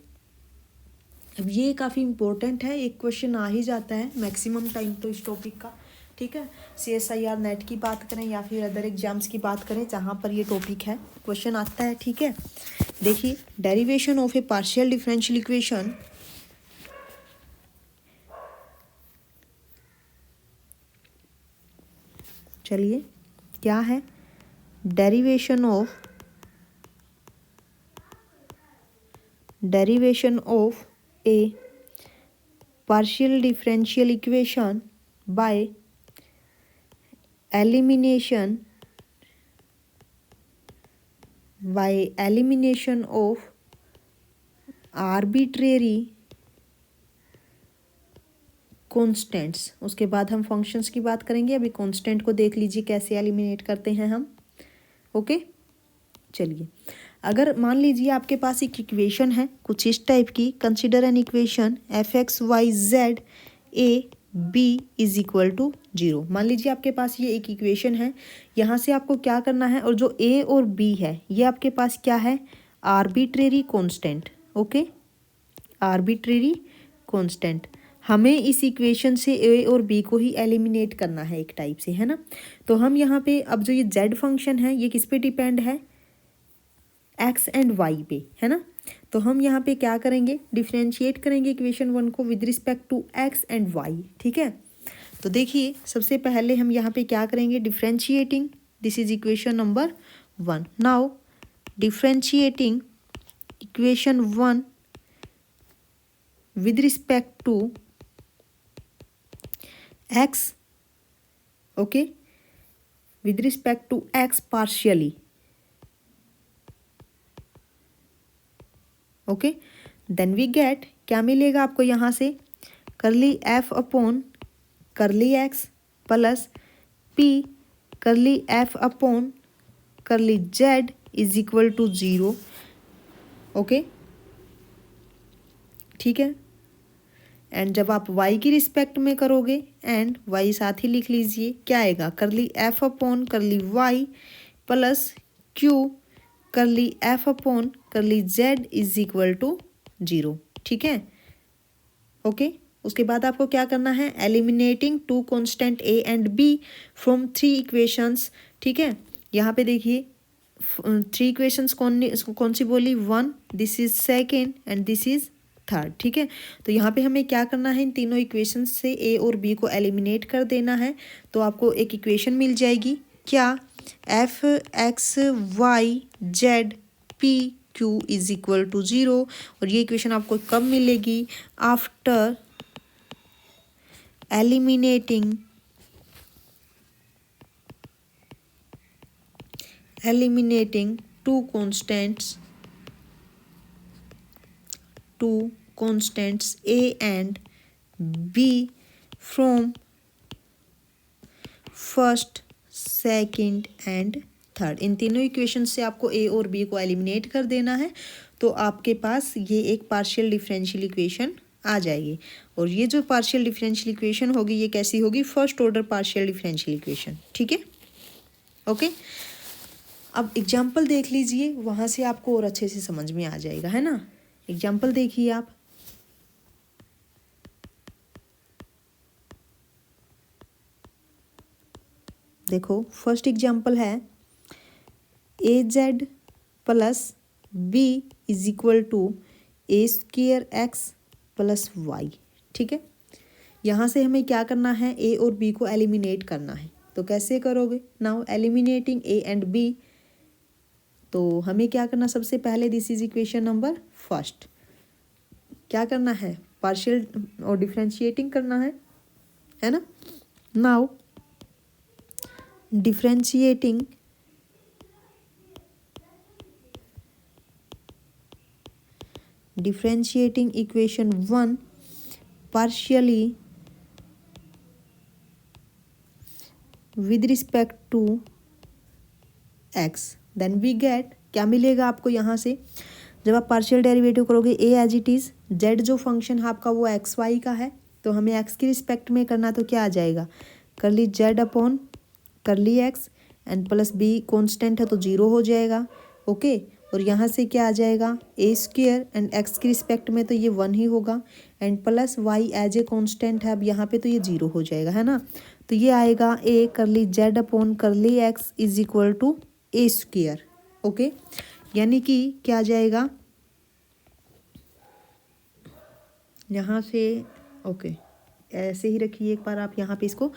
अब ये काफ़ी इंपॉर्टेंट है, एक क्वेश्चन आ ही जाता है मैक्सिमम टाइम तो इस टॉपिक का। ठीक है, CSIR नेट की बात करें या फिर अदर एग्जाम्स की बात करें जहाँ पर ये टॉपिक है क्वेश्चन आता है। ठीक है, देखिए derivation of A partial differential equation, चलिए क्या है derivation of A partial differential equation by elimination of arbitrary constants. उसके बाद हम फंक्शंस की बात करेंगे, अभी कॉन्स्टेंट को देख लीजिए कैसे एलिमिनेट करते हैं हम। ओके, चलिए अगर मान लीजिए आपके पास एक इक्वेशन है कुछ इस टाइप की, consider an equation F x Y z a b is equal to 0। मान लीजिए आपके पास ये एक इक्वेशन है, यहाँ से आपको क्या करना है, और जो ए और बी है ये आपके पास क्या है, arbitrary constant. Okay, arbitrary constant, हमें इस इक्वेशन से ए और बी को ही एलिमिनेट करना है एक टाइप से, है ना। तो हम यहाँ पे अब जो ये जेड फंक्शन है ये किस पे डिपेंड है, एक्स एंड वाई पे, है ना। तो हम यहाँ पे क्या करेंगे, डिफ्रेंशिएट करेंगे इक्वेशन 1 को with respect to x and Y. ठीक है, तो देखिए सबसे पहले हम यहाँ पे क्या करेंगे, differentiating, this is equation number 1। Now differentiating equation 1 with respect to x, okay, with respect to x partially, okay, then we get क्या मिलेगा आपको यहाँ से, curly f upon curly x plus p curly f upon curly z is equal to 0। Okay, ठीक है, and जब आप y की रिस्पेक्ट में करोगे एंड y साथ ही लिख लीजिए, क्या आएगा, करली f upon curly y plus q करली f upon curly z is equal to 0। ठीक है, ओके, उसके बाद आपको क्या करना है, eliminating two constant a and b from 3 equations. ठीक है, यहाँ पे देखिए 3 इक्वेशंस कौन सी बोली, 1, this is second and this is third. ठीक है, तो यहाँ पे हमें क्या करना है, इन तीनों इक्वेशंस से ए और बी को एलिमिनेट कर देना है। तो आपको एक इक्वेशन मिल जाएगी, क्या, F x Y Z P Q is equal to 0। और ये इक्वेशन आपको कब मिलेगी, after eliminating two constants a and b from first, second and third. इन तीनों इक्वेशन से आपको ए और बी को एलिमिनेट कर देना है, तो आपके पास ये एक पार्शियल डिफरेंशियल इक्वेशन आ जाएगी। और ये जो पार्शियल डिफरेंशियल इक्वेशन होगी ये कैसी होगी, first order partial differential equation. ठीक है, ओके, अब एग्जाम्पल देख लीजिए, वहाँ से आपको और अच्छे से समझ में आ जाएगा, है ना। एग्जाम्पल देखिए आप, देखो फर्स्ट एग्जाम्पल है A Z plus B is equal to A square X plus Y. ठीक है, यहाँ से हमें क्या करना है, ए और बी को एलिमिनेट करना है। तो कैसे करोगे, now eliminating a and b, तो हमें क्या करना, सबसे पहले this is equation number first, क्या करना है, पार्शियल और डिफरेंशिएटिंग करना है ना। Now differentiating differentiating equation 1 partially with respect to x, then we get, क्या मिलेगा आपको यहाँ से, जब आप पार्शियल डेरिवेटिव करोगे ए एज इट इज़, जेड जो फंक्शन है आपका वो एक्स वाई का है, तो हमें एक्स की रिस्पेक्ट में करना, तो क्या आ जाएगा, curly Z upon curly x and plus b constant है तो जीरो हो जाएगा। ओके, और यहाँ से क्या आ जाएगा, ए स्क्वेयर एंड एक्स की रिस्पेक्ट में तो ये 1 ही होगा, and plus y as a constant है अब यहाँ पे, तो ये जीरो हो जाएगा, है ना। तो ये आएगा a curly Z upon curly x is equal to A square. Okay, यानी कि क्या आ जाएगा यहाँ से, ओके ऐसे ही रखिए एक बार आप यहाँ पे इसको,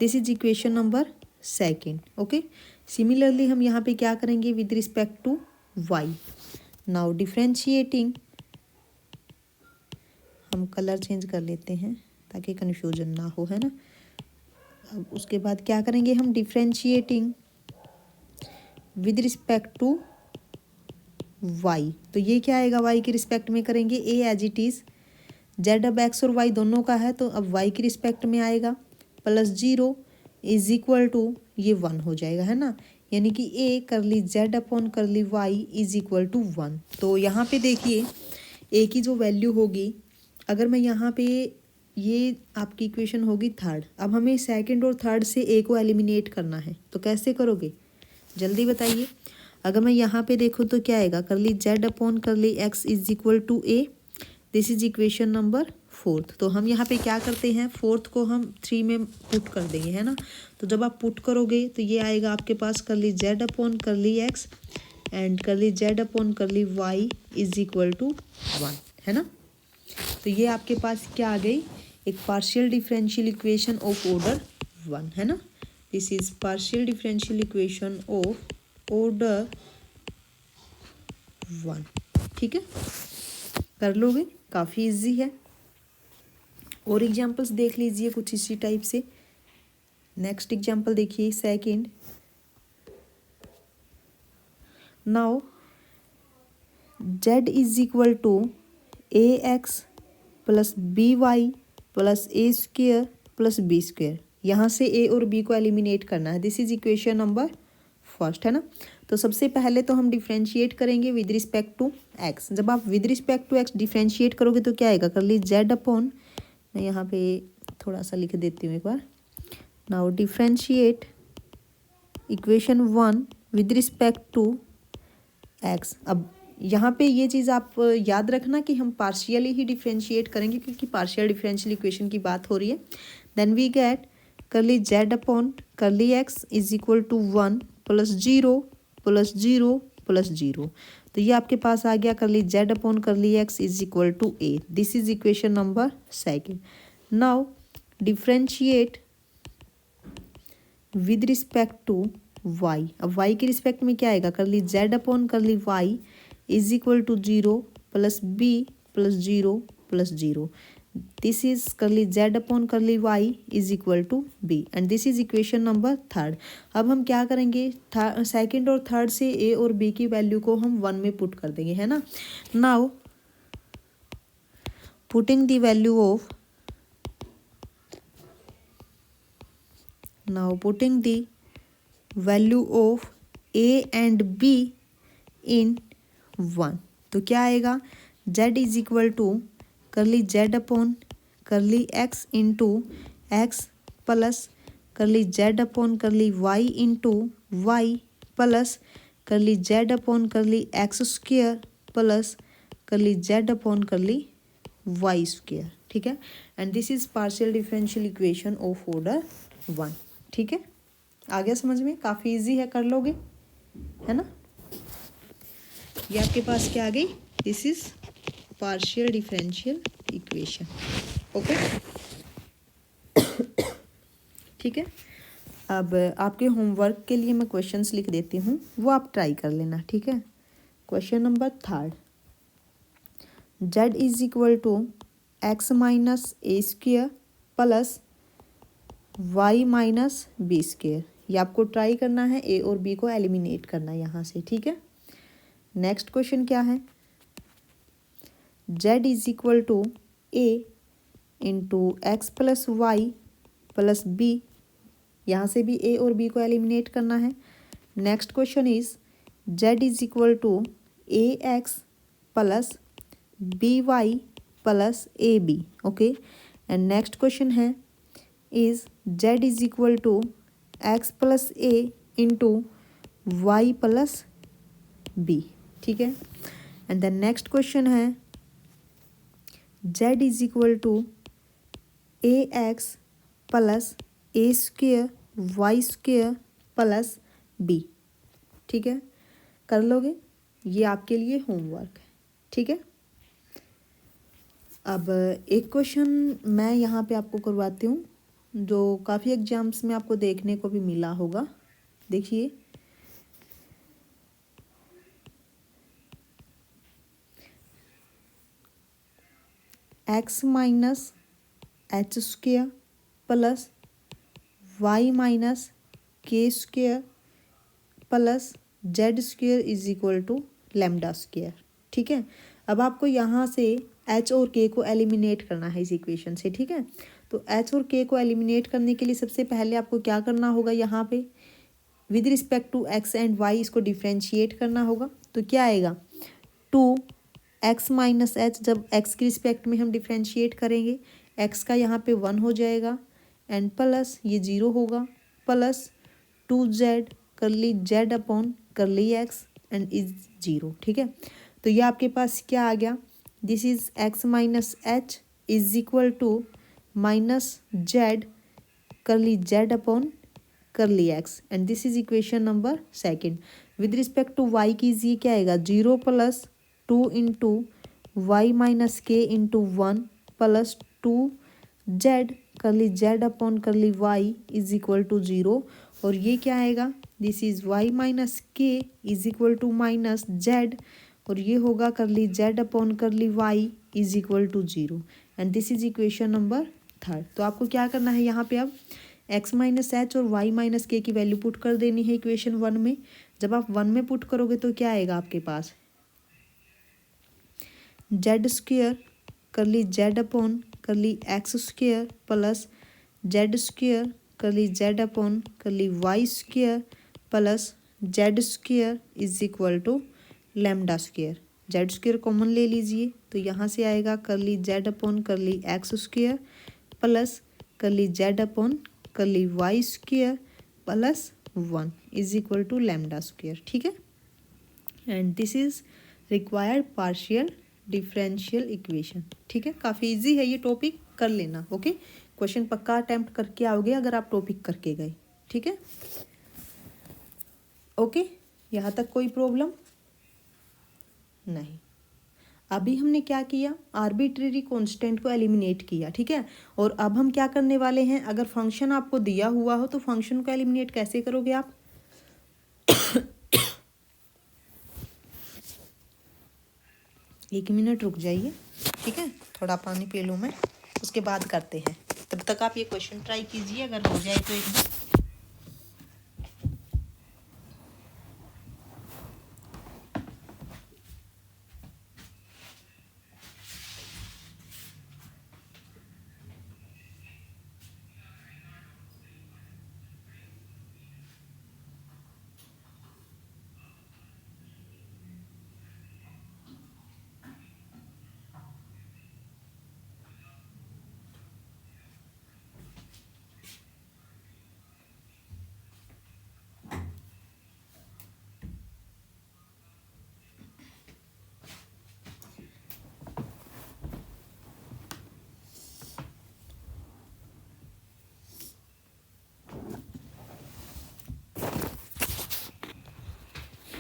this is equation number second. Okay, similarly हम यहाँ पे क्या करेंगे with respect to y, now differentiating, हम कलर चेंज कर लेते हैं ताकि कन्फ्यूजन ना हो, है ना। अब उसके बाद क्या करेंगे हम, differentiating with respect to y, तो ये क्या आएगा, वाई के रिस्पेक्ट में करेंगे a as it is, z अब एक्स और वाई दोनों का है तो अब वाई की रिस्पेक्ट में आएगा, plus zero is equal to ये 1 हो जाएगा, है ना। यानी कि ए curly Z upon curly Y is equal to 1। तो यहाँ पे देखिए ए की जो वैल्यू होगी, अगर मैं यहाँ पे, ये आपकी इक्वेशन होगी थर्ड, अब हमें सेकंड और थर्ड से ए को एलिमिनेट करना है, तो कैसे करोगे जल्दी बताइए। अगर मैं यहाँ पे देखूँ तो क्या आएगा, curly Z upon curly x is equal to A, this is equation number fourth. तो हम यहाँ पे क्या करते हैं, फोर्थ को हम 3 में पुट कर देंगे, है ना। तो जब आप पुट करोगे तो ये आएगा आपके पास करली Z upon curly x and करली Z upon curly Y is equal to 1, है ना। तो ये आपके पास क्या आ गई, एक partial differential equation of order 1, है ना। This is partial differential equation of order 1, ठीक है, कर लोगे, काफ़ी इजी है। और एग्जांपल्स देख लीजिए कुछ इसी टाइप से। नेक्स्ट एग्जांपल देखिए second, now z is equal to A x plus B Y plus A square plus b square, यहाँ से ए और बी को एलिमिनेट करना है, this is equation number first, है ना। तो सबसे पहले तो हम डिफ्रेंशिएट करेंगे विद रिस्पेक्ट टू एक्स, जब आप with respect to x differentiate करोगे तो क्या आएगा, कर ली जेड अपॉन, मैं यहाँ पे थोड़ा सा लिख देती हूँ एक बार, now differentiate equation 1 with respect to X. अब यहाँ पे ये चीज़ आप याद रखना कि हम पार्शियली ही डिफ्रेंशिएट करेंगे क्योंकि पार्शियल डिफरेंशियल इक्वेशन की बात हो रही है। Then we get curly Z upon curly x is equal to 1 plus zero plus zero plus zero, तो ये आपके पास आ गया curly Z upon curly x is equal to A, this is equation number second. Now differentiate with respect to Y, अब Y के respect में क्या आएगा, curly Z upon curly Y is equal to 0 plus B plus zero plus zero, this is curly Z upon curly Y is equal to B and this is equation number third. अब हम क्या करेंगे, second और third से a और B की value को हम 1 में पुट कर देंगे, है ना। Now putting the value of, now putting the value of A and B in 1, तो क्या आएगा, z is equal to curly Z upon curly X into x plus curly Z upon curly Y into Y plus curly Z upon curly x square plus curly Z upon curly Y square, ठीक है। And this is partial differential equation of order 1, ठीक है। आ गया समझ में, काफ़ी easy है, कर लोगे, है ना। ये आपके पास क्या आ गई, this is partial differential equation, okay, ठीक है। अब आपके होमवर्क के लिए मैं क्वेश्चंस लिख देती हूँ, वो आप ट्राई कर लेना, ठीक है। Question number third, z is equal to x minus a square plus Y minus b square, ये आपको ट्राई करना है, ए और बी को एलिमिनेट करना है यहाँ से, ठीक है। नेक्स्ट क्वेश्चन क्या है, Z is equal to a into x plus y plus b, यहाँ से भी ए और बी को एलिमिनेट करना है। Next question is Z is equal to A x plus B Y plus A B. Okay, and next question है is Z is equal to x plus A into Y plus B. ठीक है, and the next question है Z is equal to A x plus A square Y square plus B. ठीक है, कर लोगे, ये आपके लिए होमवर्क है। ठीक है, अब एक क्वेश्चन मैं यहाँ पे आपको करवाती हूँ जो काफ़ी एग्जाम्स में आपको देखने को भी मिला होगा। देखिए, X minus H square plus Y minus K square plus Z square is equal to lambda square. ठीक है, अब आपको यहाँ से एच और के को एलिमिनेट करना है इस इक्वेशन से। ठीक है, तो एच और के को एलिमिनेट करने के लिए सबसे पहले आपको क्या करना होगा, यहाँ पे with respect to x and y इसको डिफ्रेंशिएट करना होगा। तो क्या आएगा, टू एक्स माइनस एच, जब एक्स की रिस्पेक्ट में हम डिफ्रेंशिएट करेंगे एक्स का यहाँ पे 1 हो जाएगा एंड प्लस ये 0 होगा plus 2z curly Z upon curly x and is 0। ठीक है, तो ये आपके पास क्या आ गया, this is X minus H is equal to minus Z curly Z upon curly x and this is equation number second. With respect to Y कीजिए, क्या आएगा, 0 plus 2 into Y minus K into 1 plus 2z curly Z upon curly Y is equal to 0, और ये क्या आएगा, this is Y minus K is equal to minus Z, और ये होगा करली Z upon curly Y is equal to 0 and this is equation number third. तो आपको क्या करना है, यहाँ पे अब एक्स माइनस एच और वाई माइनस के की वैल्यू पुट कर देनी है इक्वेशन 1 में। जब आप 1 में पुट करोगे तो क्या आएगा आपके पास, Z square curly Z upon curly x square plus Z square curly Z upon curly Y square plus Z square is equal to lambda square. Z square common ले लीजिए, तो यहाँ से आएगा curly Z upon curly x square plus curly Z upon curly Y square plus 1 is equal to lambda square. ठीक है, and this is required partial differential equation. ठीक है, काफ़ी इजी है ये टॉपिक, कर लेना। ओके, क्वेश्चन पक्का अटेम्प्ट करके आओगे अगर आप टॉपिक करके गए। ठीक है, ओके, यहाँ तक कोई प्रॉब्लम नहीं। अभी हमने क्या किया, आर्बिट्रेरी कांस्टेंट को एलिमिनेट किया। ठीक है, और अब हम क्या करने वाले हैं, अगर फंक्शन आपको दिया हुआ हो तो फंक्शन को एलिमिनेट कैसे करोगे आप, एक मिनट रुक जाइए। ठीक है, थोड़ा पानी पी लूँ मैं, उसके बाद करते हैं। तब तक आप ये क्वेश्चन ट्राई कीजिए, अगर हो जाए तो एकदम।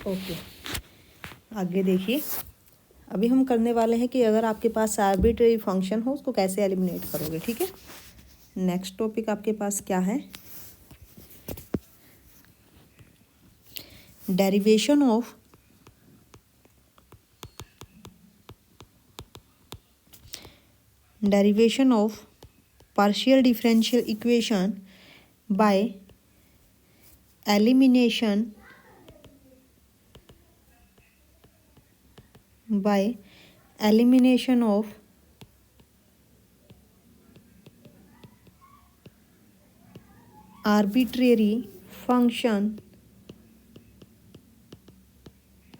ओके, आगे देखिए, अभी हम करने वाले हैं कि अगर आपके पास आर्बिट्रेरी फंक्शन हो उसको कैसे एलिमिनेट करोगे। ठीक है, नेक्स्ट टॉपिक आपके पास क्या है, derivation of partial differential equation by elimination elimination of arbitrary function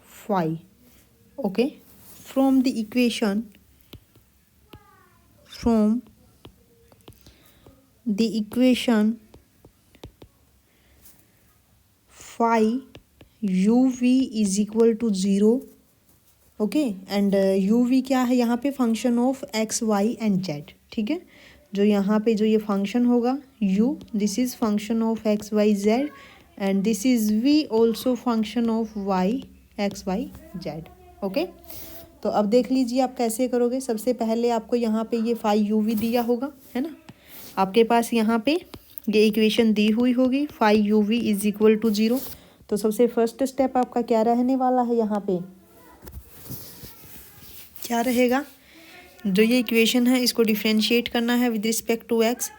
phi, okay, from the equation phi uv is equal to 0, okay, and u v क्या है यहाँ पे, function of x y and z, ठीक है। जो यहाँ पे जो ये फंक्शन होगा u, this is function of x Y z, and this is v also function of y x Y z, okay. तो अब देख लीजिए आप कैसे करोगे। सबसे पहले आपको यहाँ पे ये फाई यू वी दिया होगा, है ना, आपके पास यहाँ पे ये इक्वेशन दी हुई होगी, phi u v is equal to 0। तो सबसे फर्स्ट स्टेप आपका क्या रहने वाला है, यहाँ पे क्या रहेगा, जो ये इक्वेशन है इसको डिफ्रेंशिएट करना है with respect to x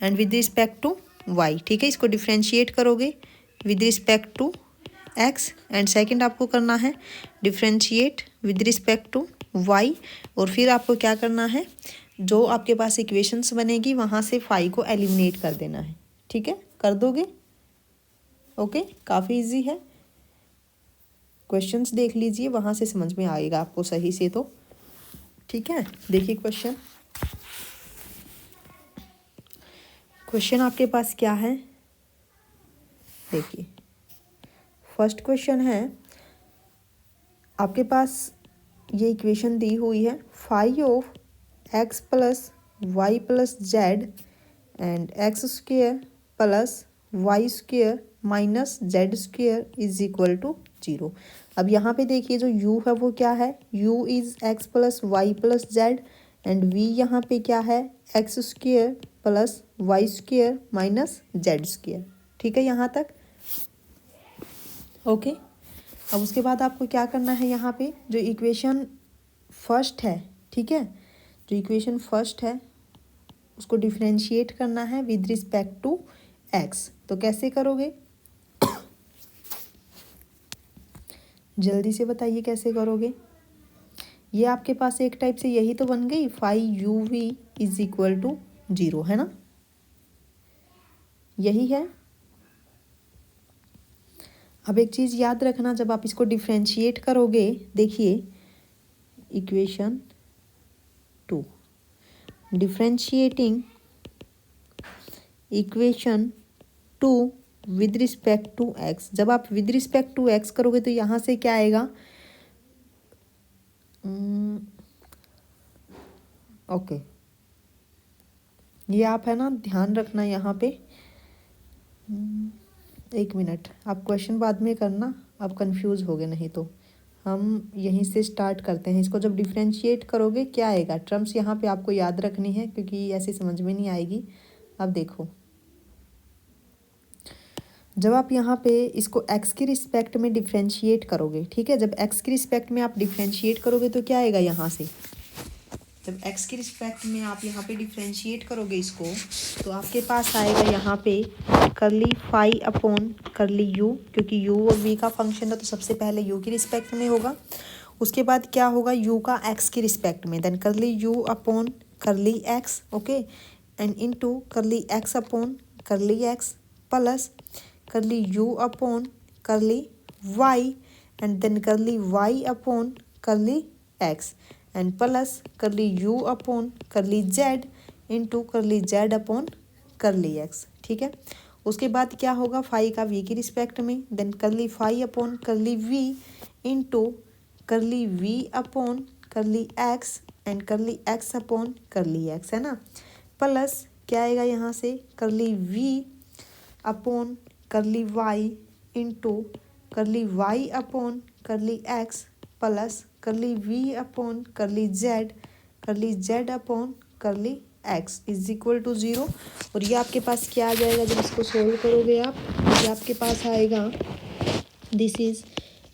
and with respect to y, ठीक है। इसको डिफ्रेंशिएट करोगे with respect to x, and second आपको करना है differentiate with respect to y, और फिर आपको क्या करना है, जो आपके पास इक्वेशंस बनेगी वहाँ से फाई को एलिमिनेट कर देना है, ठीक है। कर दोगे, ओके, काफ़ी इजी है। क्वेश्चंस देख लीजिए, वहाँ से समझ में आएगा आपको सही से, तो ठीक है। देखिए क्वेश्चन आपके पास क्या है, देखिए फर्स्ट क्वेश्चन है, आपके पास ये इक्वेशन दी हुई है, phi of x plus y plus z and x square plus y square minus Z square is equal to 0। अब यहाँ पे देखिए जो u है वो क्या है, u is x plus y plus z, and v यहाँ पे क्या है, x square plus y square minus Z square, ठीक है यहाँ तक, ओके। अब उसके बाद आपको क्या करना है, यहाँ पे जो इक्वेशन फर्स्ट है, ठीक है, जो इक्वेशन फर्स्ट है उसको डिफ्रेंशिएट करना है विद रिस्पेक्ट टू एक्स। तो कैसे करोगे, जल्दी से बताइए कैसे करोगे। ये आपके पास एक टाइप से यही तो बन गई, phi u v is equal to 0, है ना, यही है। अब एक चीज़ याद रखना, जब आप इसको डिफ्रेंशिएट करोगे, देखिए equation 2, differentiating equation 2 with respect to x, जब आप विद रिस्पेक्ट टू एक्स करोगे तो यहाँ से क्या आएगा, ओके, ये आप है ना ध्यान रखना यहाँ पे, एक मिनट, आप क्वेश्चन बाद में करना, आप कंफ्यूज हो गए, नहीं तो हम यहीं से स्टार्ट करते हैं। इसको जब डिफ्रेंशिएट करोगे क्या आएगा, टर्म्स यहाँ पे आपको याद रखनी है क्योंकि ऐसे समझ में नहीं आएगी। अब देखो, जब आप यहाँ पे इसको x के रिस्पेक्ट में डिफ्रेंशिएट करोगे, ठीक है, जब x के रिस्पेक्ट में आप डिफ्रेंशिएट करोगे तो क्या आएगा, यहाँ से जब x के रिस्पेक्ट में आप यहाँ पे डिफ्रेंशिएट करोगे इसको, तो आपके पास आएगा यहाँ पे करली फाई अपॉन करली u, क्योंकि u और v का फंक्शन है तो सबसे पहले u के रिस्पेक्ट में होगा, उसके बाद क्या होगा u का x के रिस्पेक्ट में, देन करली u upon curly x, okay, and into करली x upon curly x plus करली u upon curly y, and then करली y upon curly x, and plus करली u upon curly z into करली z upon curly x, ठीक है। उसके बाद क्या होगा, फाई का v के रिस्पेक्ट में, देन करली phi upon curly v into curly v upon curly x and करली x अपॉन करली x, है ना, प्लस क्या आएगा यहाँ से, करली v upon curly y into करली y upon curly x plus करली v upon curly z upon curly x is equal to 0। और ये आपके पास क्या आ जाएगा, जब इसको सोल्व करोगे आप, ये आपके पास आएगा, this is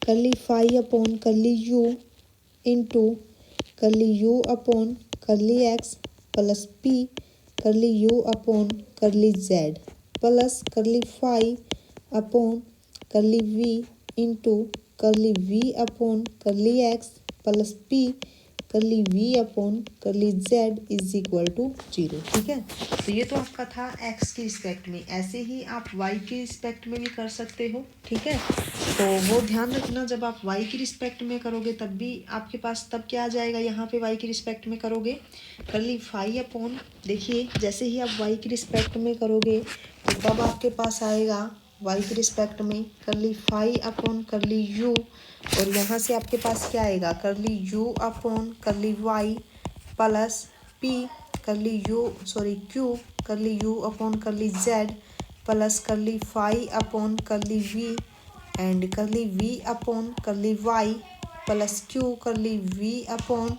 curly phi upon curly u into curly u upon curly x plus p curly u upon curly z plus curly phi upon curly v into curly v upon curly x plus p curly we upon curly Z is equal to 0। ठीक है, तो ये तो आपका था x की respect में। ऐसे ही आप वाई की रिस्पेक्ट में भी कर सकते हो। ठीक है, तो वो ध्यान रखना, जब आप वाई की रिस्पेक्ट में करोगे तब भी आपके पास तब क्या आ जाएगा, यहाँ पे वाई की रिस्पेक्ट में करोगे करली फाई अपॉन, देखिए जैसे ही आप वाई की रिस्पेक्ट में करोगे तो तब आपके पास आएगा वाई की रिस्पेक्ट में करली फाई अपॉन करली यू, और यहाँ से आपके पास क्या आएगा curly you upon curly Y plus P curly U Q curly you upon curly Z plus curly phi upon curly we and curly we upon curly Y plus Q curly we upon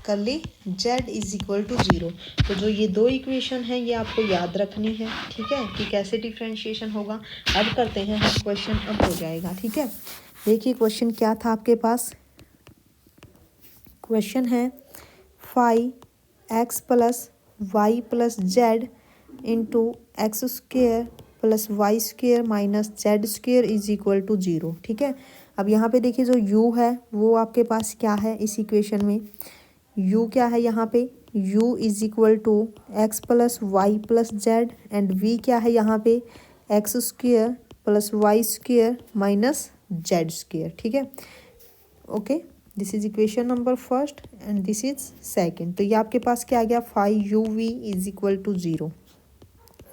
curly Z is equal to 0। तो जो ये दो equation है ये आपको याद रखनी है। ठीक है, कि कैसे डिफ्रेंशिएशन होगा। अब करते हैं हम क्वेश्चन, अब हो जाएगा। ठीक है, देखिए क्वेश्चन क्या था आपके पास। क्वेश्चन है phi x plus y plus z into x square plus y square minus Z square is equal to 0। ठीक है, अब यहाँ पे देखिए जो u है वो आपके पास क्या है इस इक्वेशन में, u क्या है यहाँ पे, u is equal to x plus y plus z and v क्या है यहाँ पे x square plus y square minus Z square. ठीक है, okay, this is equation number first and this is second. तो ये आपके पास क्या आ गया, phi u v is equal to 0,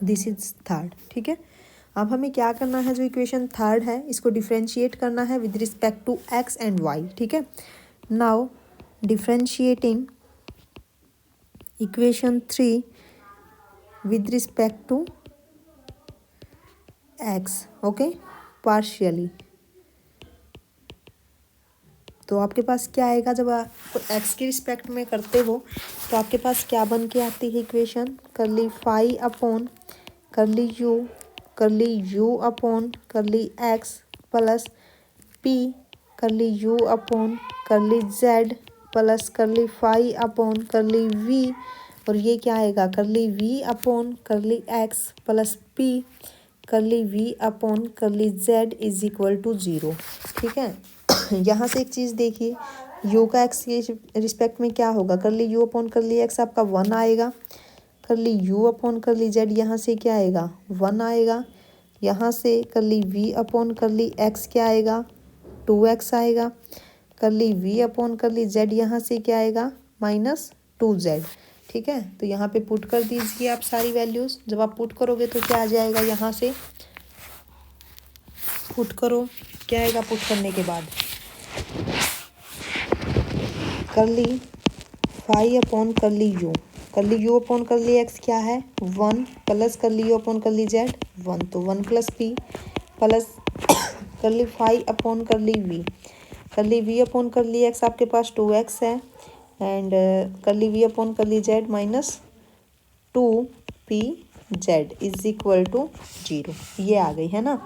this is third. ठीक है, अब हमें क्या करना है, जो इक्वेशन थर्ड है इसको डिफ्रेंशिएट करना है with respect to x and Y. ठीक है, now differentiating equation 3 with respect to x, okay, partially. तो आपके पास क्या आएगा, जब आप एक्स की रिस्पेक्ट में करते हो तो आपके पास क्या बन के आती है equation, curly phi upon curly you upon curly x plus P curly you upon curly Z plus curly phi upon curly v, और ये क्या आएगा curly we upon curly x plus P curly we upon curly Z is equal to 0। ठीक है, यहाँ से एक चीज़ देखिए, यू का एक्स के रिस्पेक्ट में क्या होगा, करली यू अपॉन करली एक्स आपका 1 आएगा, curly you upon curly Z यहाँ से क्या आएगा 1 आएगा, यहाँ से करली वी अपॉन करली एक्स क्या आएगा 2x आएगा, curly we upon curly Z यहाँ से क्या आएगा -2z। ठीक है, तो यहाँ पे पुट कर दीजिए आप सारी वैल्यूज़। जब आप पुट करोगे तो क्या आ जाएगा, यहाँ से पुट करो, क्या आएगा पुट करने के बाद, करली phi upon curly you upon curly x क्या है 1 plus curly you upon curly Z 1, तो 1 plus p plus curly phi upon curly we upon curly x आपके पास 2x है and curly we upon curly z -2pz is equal to 0। ये आ गई है ना,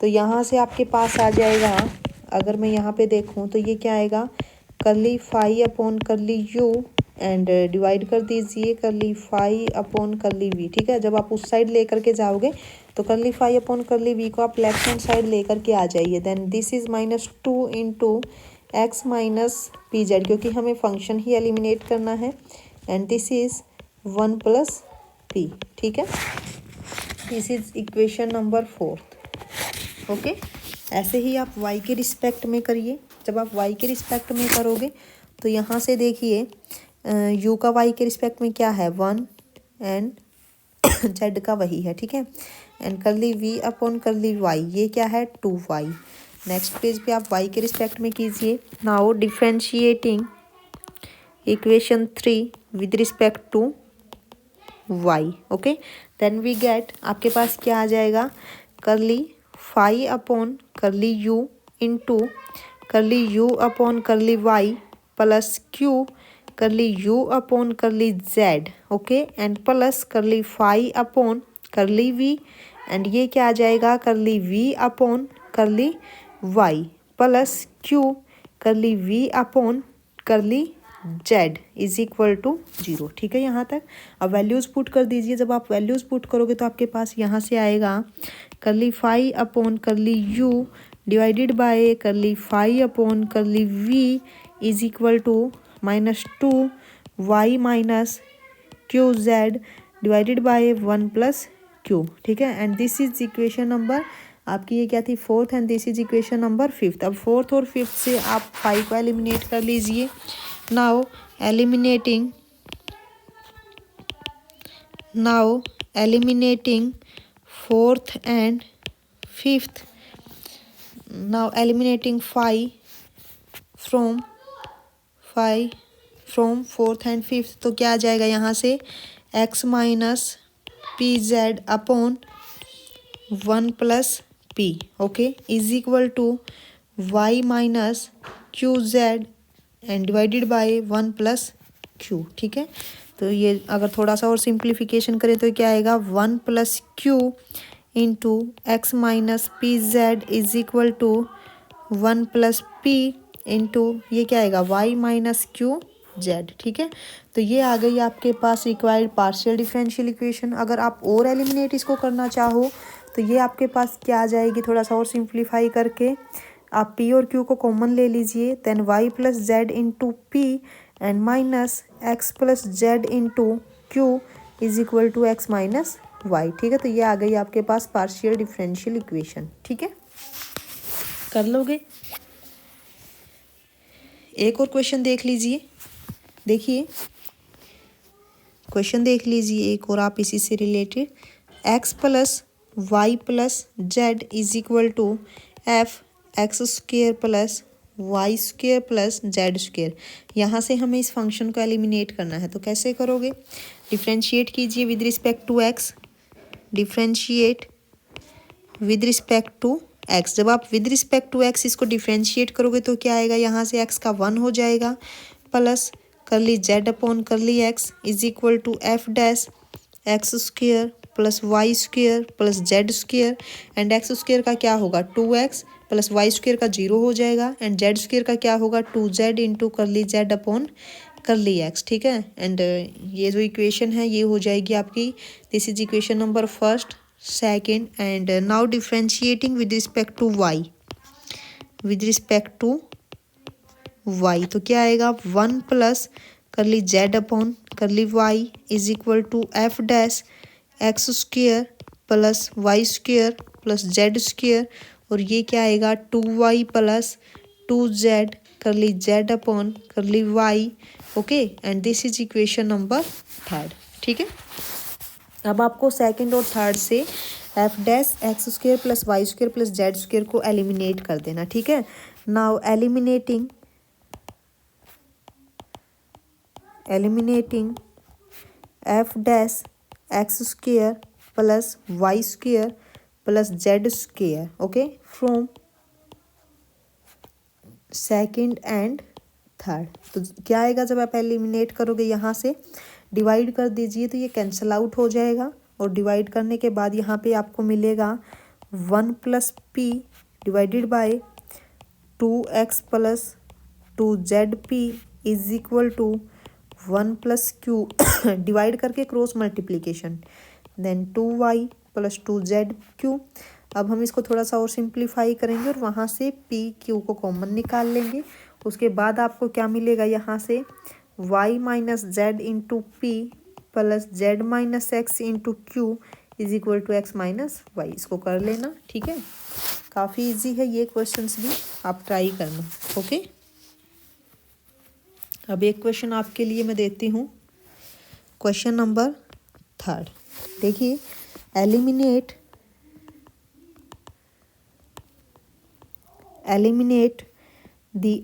तो यहाँ से आपके पास आ जाएगा, अगर मैं यहाँ पे देखूँ तो ये क्या आएगा, curly phi upon curly you and divide कर दीजिए करली फाई अपॉन करली वी। ठीक है, जब आप उस साइड लेकर के जाओगे तो करली फाई अपॉन करली वी को आप लेफ्ट हैंड साइड लेकर के आ जाइए, then this is -2 into x minus p z, क्योंकि हमें फंक्शन ही एलिमिनेट करना है, and this is 1 plus p. ठीक है, this is equation number 4। Okay, ऐसे ही आप y के रिस्पेक्ट में करिए। जब आप y के रिस्पेक्ट में करोगे तो यहाँ से देखिए u का y के रिस्पेक्ट में क्या है 1 एंड z का वही है। ठीक है, एंड करली v अपॉन करली y ये क्या है 2y। नेक्स्ट पेज पे आप y के रिस्पेक्ट में कीजिए। Now differentiating equation 3 with respect to y, okay, then we get, आपके पास क्या आ जाएगा, curly phi upon curly u into curly you upon curly Y plus Q curly you upon curly z, okay, and plus curly phi upon curly we, and ये क्या आ जाएगा curly we upon curly Y plus Q curly we upon curly Z is equal to 0। ठीक है, यहाँ तक। अब values put कर दीजिए। जब आप वैल्यूज़ पुट करोगे तो आपके पास यहाँ से आएगा curly phi upon curly U divided by curly phi upon curly V is equal to -2y minus Q Z divided by 1 + q, ठीक है। And this is equation number आपकी, ये क्या थी, fourth, and this is equation number fifth. अब fourth और fifth से आप 5 को एलिमिनेट कर लीजिए। Now eliminating fourth and fifth, now eliminating 5 from fourth and fifth, तो क्या आ जाएगा यहाँ से, x minus p z upon 1 + p, okay, is equal to y minus Q z and divided by 1 + q, ठीक है। तो ये अगर थोड़ा सा और सिंप्लीफिकेशन करें तो क्या आएगा, 1 + q into x minus p z is equal to 1 + p into ये क्या आएगा, y माइनस क्यू जेड, ठीक है। तो ये आ गई आपके पास रिक्वायर्ड पार्शियल डिफरेंशियल इक्वेशन। अगर आप और एलिमिनेट इसको करना चाहो तो ये आपके पास क्या आ जाएगी, थोड़ा सा और सिंप्लीफाई करके आप p और q को कॉमन ले लीजिए, then y + z into p and minus x + z into q is equal to x minus y, ठीक है। तो ये आ गई आपके पास पार्शियल डिफरेंशियल इक्वेशन, ठीक है, कर लोगे। एक और क्वेश्चन देख लीजिए, देखिए क्वेश्चन देख लीजिए एक और आप इसी से related, x + y + z is equal to f(x² + y² + z²। यहाँ से हमें इस फंक्शन को एलिमिनेट करना है, तो कैसे करोगे, डिफ्रेंशिएट कीजिए with respect to x, differentiate with respect to x। जब आप विद रिस्पेक्ट टू x इसको डिफ्रेंशिएट करोगे तो क्या आएगा, यहाँ से x का 1 हो जाएगा plus curly z upon curly x is equal to f' x² + y² + z² and x² का क्या होगा 2x प्लस y² का 0 हो जाएगा एंड z² का क्या होगा 2z इंटू करली z अपॉन करली x, ठीक है। एंड ये जो इक्वेशन है ये हो जाएगी आपकी, this is equation number first, second, and now differentiating with respect to y, तो क्या आएगा 1 plus curly z upon curly y is equal to f' x² + y² + z² और ये क्या आएगा 2y + 2z करली z upon curly y, okay, and this is equation number third, ठीक है। अब आपको सेकंड और थर्ड से f' x² + y² + z² को एलिमिनेट कर देना, ठीक है। Now eliminating f' x² + y² + z², okay, from second and third. तो क्या आएगा जब आप एलिमिनेट करोगे, यहाँ से डिवाइड कर दीजिए तो ये कैंसिल आउट हो जाएगा और डिवाइड करने के बाद यहाँ पे आपको मिलेगा 1 + p divided by 2x + 2zp is equal to 1 + q divide करके cross multiplication, then 2y + 2zq। अब हम इसको थोड़ा सा और सिंप्लीफाई करेंगे और वहाँ से p q को कॉमन निकाल लेंगे। उसके बाद आपको क्या मिलेगा, यहाँ से y - z into p plus z - x into q is equal to x - y। इसको कर लेना, ठीक है, काफ़ी इजी है ये क्वेश्चंस भी, आप ट्राई करना, ओके। अब एक क्वेश्चन आपके लिए मैं देती हूँ, क्वेश्चन नंबर थर्ड, देखिए, eliminate the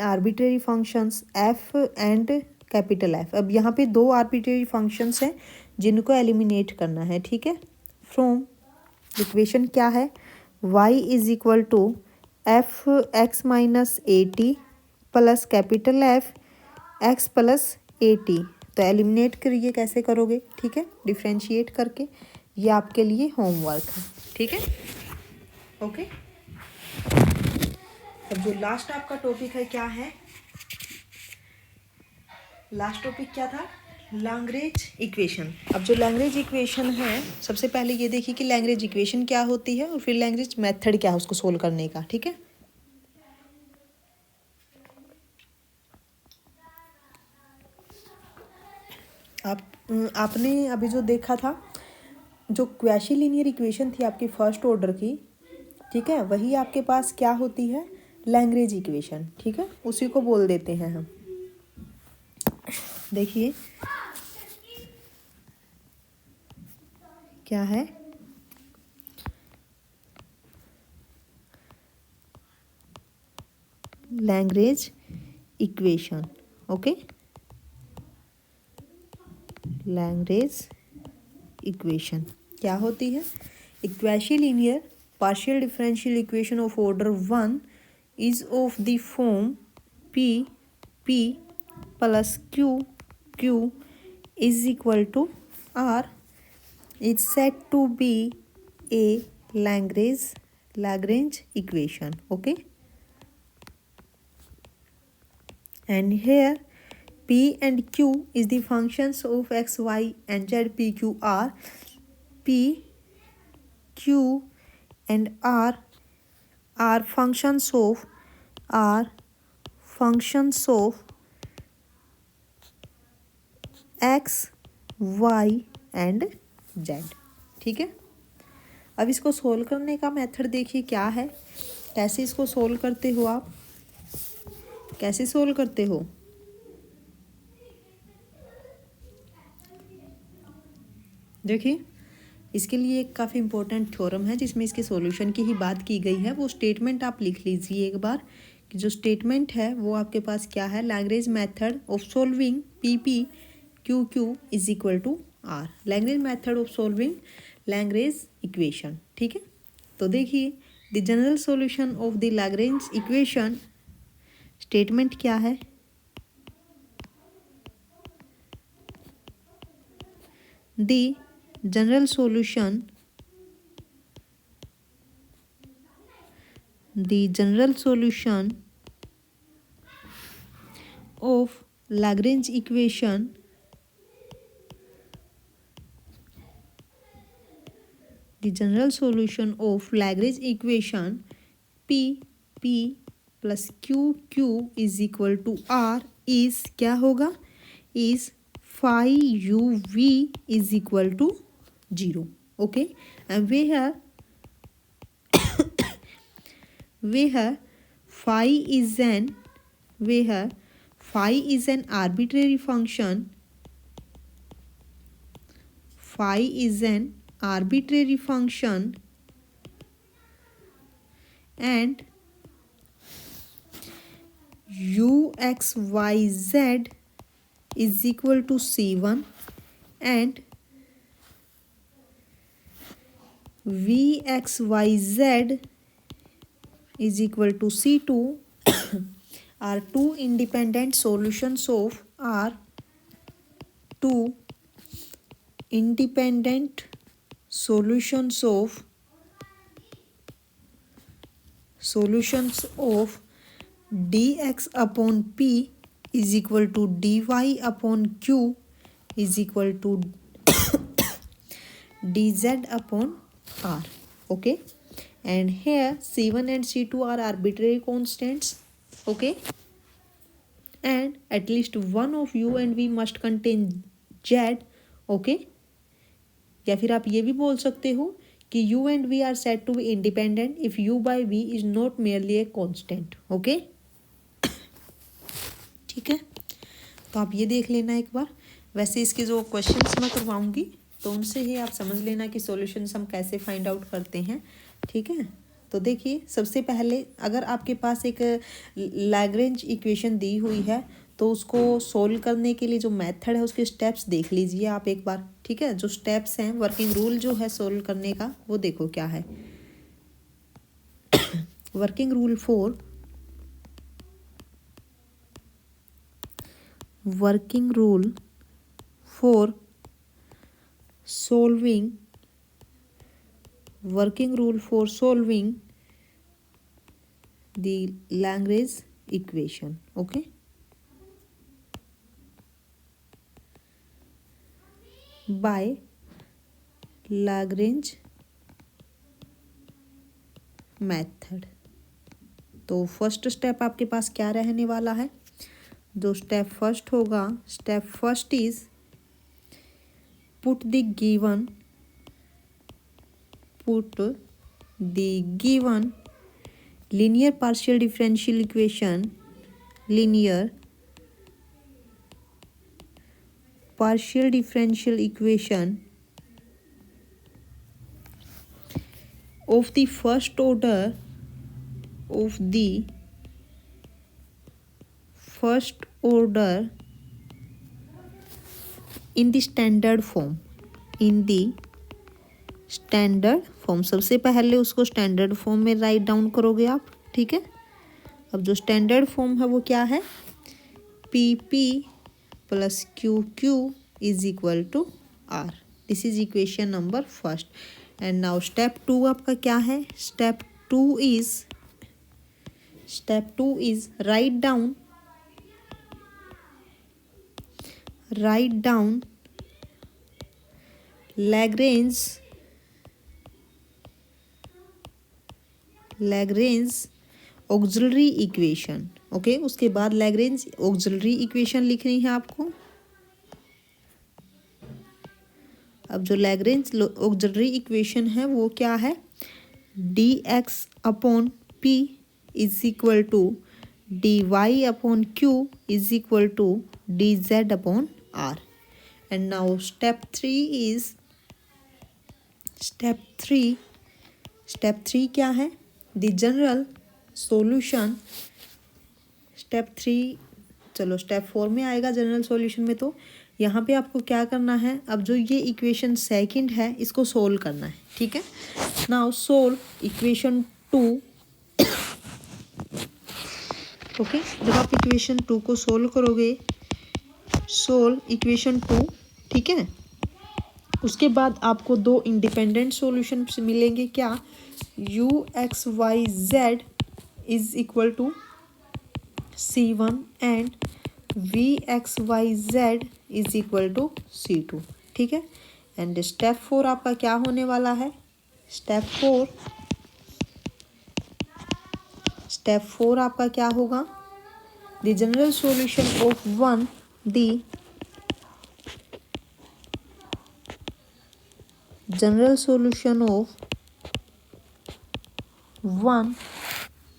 arbitrary functions f and capital f। अब यहाँ पे 2 आर्बिट्रेरी फंक्शंस हैं जिनको एलिमिनेट करना है, ठीक है। फ्रॉम इक्वेशन क्या है, y is equal to f(x - at) plus capital F x + at। तो एलिमिनेट करिए, कैसे करोगे, ठीक है, डिफ्रेंशिएट करके, ये आपके लिए होमवर्क है, ठीक है, ओके। अब जो लास्ट आपका टॉपिक है क्या है, लास्ट टॉपिक क्या था, लैग्रेंज इक्वेशन। अब जो लैग्रेंज इक्वेशन है, सबसे पहले ये देखिए कि लैग्रेंज इक्वेशन क्या होती है और फिर लैग्रेंज मेथड क्या है उसको सोल्व करने का। ठीक है, आपने अभी जो देखा था, जो क्वैशी लीनियर इक्वेशन थी आपकी फर्स्ट ऑर्डर की, ठीक है, वही आपके पास क्या होती है, लैग्रेंज इक्वेशन। ठीक है, उसी को बोल देते हैं हम। देखिए क्या है, Lagrange equation. Okay, Lagrange equation क्या होती है, quasi linear partial differential equation of order 1 is of the form P P plus Q Q is equal to R is said to be a Lagrange equation. Okay, and here p and q is the functions of x, y and z. p, q, r. p, q and r are functions of x, y and z। ठीक है, अब इसको solve करने का method देखिए क्या है, कैसे इसको सोल्व करते हो आप, कैसे सोल्व करते हो। देखिए, इसके लिए एक काफ़ी इंपॉर्टेंट थ्योरम है जिसमें इसके सॉल्यूशन की ही बात की गई है। वो स्टेटमेंट आप लिख लीजिए एक बार कि जो स्टेटमेंट है वो आपके पास क्या है, Lagrange method of solving p p q Q is equal to r. Lagrange method of solving Lagrange equation. ठीक है, तो देखिए the general solution of the Lagrange equation, statement क्या है, the general solution of Lagrange equation p p plus q q is equal to r is क्या होगा, is phi u v is equal to 0। okay, and where phi is an arbitrary function, and u x y z is equal to c1 and v x y z is equal to c2 are two independent solutions of dx upon p is equal to dy upon q is equal to dz upon r। okay, and here c1 and c2 are arbitrary constants। okay, and at least one of u and v must contain z। okay, या फिर आप ये भी बोल सकते हो कि u and v are said to be independent if u by v is not merely a constant। okay, ठीक है, तो आप ये देख लेना एक बार। वैसे इसके जो क्वेश्चंस मैं करवाऊंगी तो उनसे ही आप समझ लेना कि सॉल्यूशंस हम कैसे फाइंड आउट करते हैं। ठीक है, तो देखिए सबसे पहले अगर आपके पास एक लैग्रेंज इक्वेशन दी हुई है तो उसको सोल्व करने के लिए जो मेथड है उसके स्टेप्स देख लीजिए आप एक बार। ठीक है, जो स्टेप्स हैं, वर्किंग रूल जो है सोल्व करने का वो देखो क्या है। Working rule for solving the Lagrange equation। okay, by Lagrange method. तो फर्स्ट स्टेप आपके पास क्या रहने वाला है? जो स्टेप फर्स्ट होगा, step first is put the given linear partial differential equation of the first order in the standard form। सबसे पहले उसको स्टैंडर्ड फॉर्म में राइट डाउन करोगे आप, ठीक है। अब जो स्टैंडर्ड फॉर्म है वो क्या है? P P plus Q Q is equal to r. This is equation number first. And now step two आपका क्या है? Step two is write down Lagrange auxiliary equation. Okay, उसके बाद लैग्रेंज ऑक्सिलरी इक्वेशन लिखनी है आपको। अब जो लैग्रेंज ऑक्सिलरी इक्वेशन है वो क्या है? D x upon p is equal to d y upon q is equal to D Z upon r. And now step three क्या है? The general solution. Step four में आएगा जनरल सॉल्यूशन में। तो यहाँ पे आपको क्या करना है? अब जो ये इक्वेशन सेकंड है इसको सोल्व करना है, ठीक है। Now solve equation two. Okay, जब आप इक्वेशन टू को सोल्व करोगे, सोल्व इक्वेशन टू, ठीक है, उसके बाद आपको दो इंडिपेंडेंट सॉल्यूशन मिलेंगे। क्या? u x y z is equal to C1 and v x y z is equal to C2, ठीक है। एंड स्टेप फोर आपका क्या होने वाला है? स्टेप फोर आपका क्या होगा? The general solution of one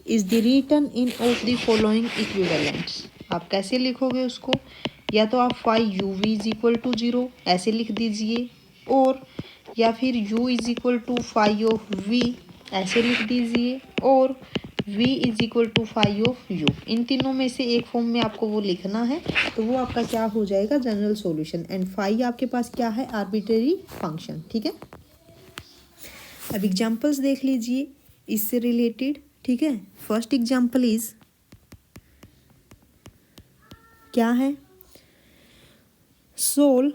is the written in of the following equivalents. आप कैसे लिखोगे उसको? या तो आप phi u v is equal to 0 ऐसे लिख दीजिए, और या फिर u is equal to phi of v ऐसे लिख दीजिए, और v is equal to phi of u। इन तीनों में से एक फॉर्म में आपको वो लिखना है। तो वो आपका क्या हो जाएगा? General solution. एंड फाई आपके पास क्या है? आर्बिट्रेरी फंक्शन, ठीक है। अब एग्जांपल्स देख लीजिए इससे रिलेटेड, ठीक है। फर्स्ट एग्जांपल इज क्या है? Solve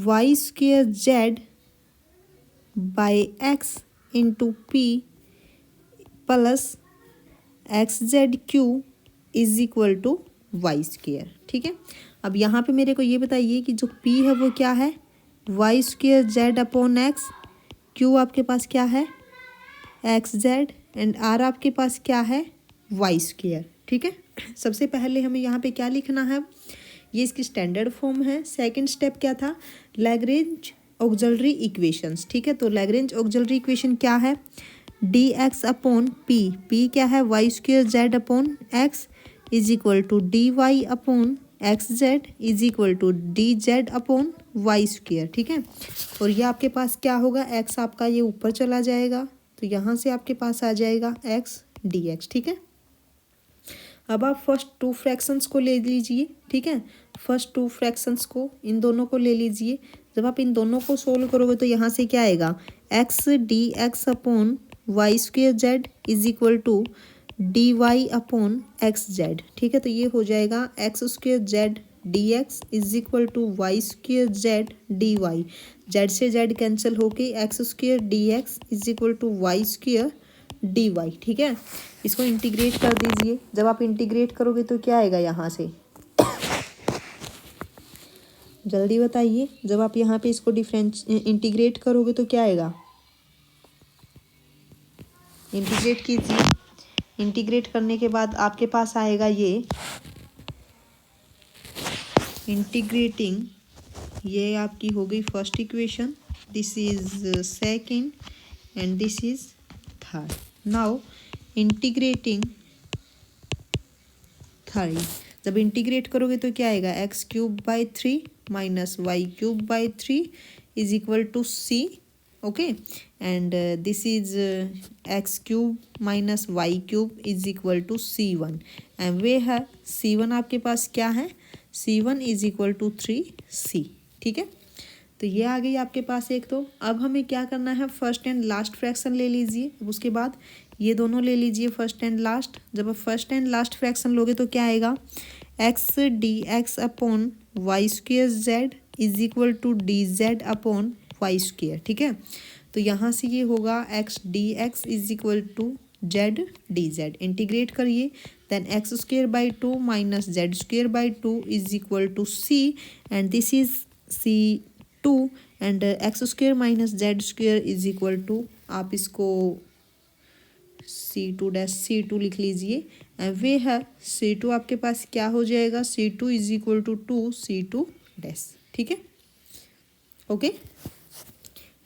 y square z by x into p plus x z q is equal to y square, ठीक है। अब यहाँ पे मेरे को ये बताइए कि जो p है वो क्या है? Y square Z upon x, q आपके पास क्या है? एक्स जेड, एंड आर आपके पास क्या है? वाई स्क्वेयर, ठीक है। सबसे पहले हमें यहाँ पे क्या लिखना है? ये इसकी स्टैंडर्ड फॉर्म है। सेकंड स्टेप क्या था? लैग्रेंज ऑक्सिलरी इक्वेशंस, ठीक है। तो लैग्रेंज ऑक्सिलरी इक्वेशन क्या है? डी एक्स अपॉन पी क्या है? Y square Z upon x is equal to d y upon x z is equal to D Z upon Y square, ठीक है। और ये आपके पास क्या होगा? एक्स आपका ये ऊपर चला जाएगा, तो यहाँ से आपके पास आ जाएगा एक्स डी एक्स, ठीक है। अब आप फर्स्ट टू फ्रैक्शंस को ले लीजिए, ठीक है। फर्स्ट टू फ्रैक्शंस को, इन दोनों को ले लीजिए। जब आप इन दोनों को सोल्व करोगे तो यहाँ से क्या आएगा? X D x upon Y square Z is equal to d y upon x Z, ठीक है। तो ये हो जाएगा x square Z D X is equal to y square Z D Y. Z से जेड कैंसिल होके x square D X is equal to y square D Y, ठीक है। इसको इंटीग्रेट कर दीजिए। जब आप इंटीग्रेट करोगे तो क्या आएगा? यहाँ से जल्दी बताइए। जब आप यहाँ पे इसको इंटीग्रेट करोगे तो क्या आएगा? इंटीग्रेट कीजिए। इंटीग्रेट करने के बाद आपके पास आएगा ये इंटीग्रेटिंग, ये आपकी हो गई first equation, this is second and this is third. Now integrating third, जब इंटीग्रेट करोगे तो क्या आएगा? X cube by 3 minus Y cube by 3 is equal to C. Okay, and this is X cube minus Y cube is equal to C1 and वे है C1 आपके पास क्या है? C1 is equal to 3C। ठीक है, तो ये आ गई आपके पास एक। तो अब हमें क्या करना है? फर्स्ट एंड लास्ट फ्रैक्शन ले लीजिए, उसके बाद ये दोनों ले लीजिए फर्स्ट एंड लास्ट। जब आप फर्स्ट एंड लास्ट फ्रैक्शन लोगे तो क्या आएगा? X D x upon Y square Z is equal to D Z upon Y square. ठीक है, तो यहाँ से ये होगा X D X is equal to Z D Z. Integrate करिए, then X square by 2 minus Z square by 2 is equal to C and this is C2 and x square minus Z square is equal to, आप इसको C2 लिख लीजिए and वे है C2 आपके पास क्या हो जाएगा? C2 is equal to 2C2 dash. ठीक है, ओके,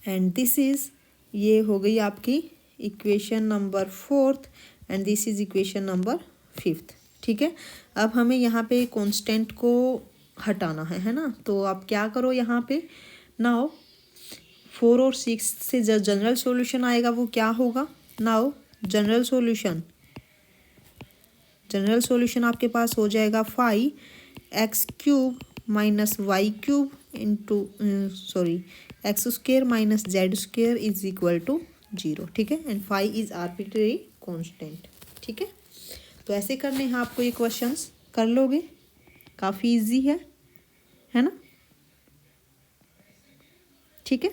एंड दिस इज, ये हो गई आपकी equation number 4 and this is equation number 5। ठीक है, अब हमें यहाँ पे कांस्टेंट को हटाना है ना? तो आप क्या करो यहाँ पे, नाउ 4 और 6 से जो जनरल सॉल्यूशन आएगा वो क्या होगा? नाउ जनरल सॉल्यूशन आपके पास हो जाएगा 5x cube minus Y cube into x square minus Z square is equal to 0। ठीक है, एंड 5 इज आर्बिट्रेरी कांस्टेंट। ठीक है, तो ऐसे करने हैं आपको ये क्वेश्चंस, कर लोगे, काफ़ी इजी है ना? ठीक है,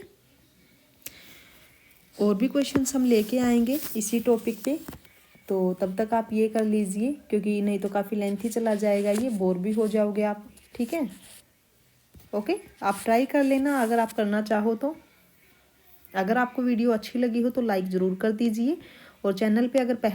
और भी क्वेश्चंस हम लेके आएंगे इसी टॉपिक पे, तो तब तक आप ये कर लीजिए, क्योंकि नहीं तो काफ़ी लेंथी चला जाएगा, ये बोर भी हो जाओगे आप। ठीक है, ओके, आप ट्राई कर लेना अगर आप करना चाहो तो। अगर आपको वीडियो अच्छी लगी हो तो लाइक ज़रूर कर दीजिए, और चैनल पे अगर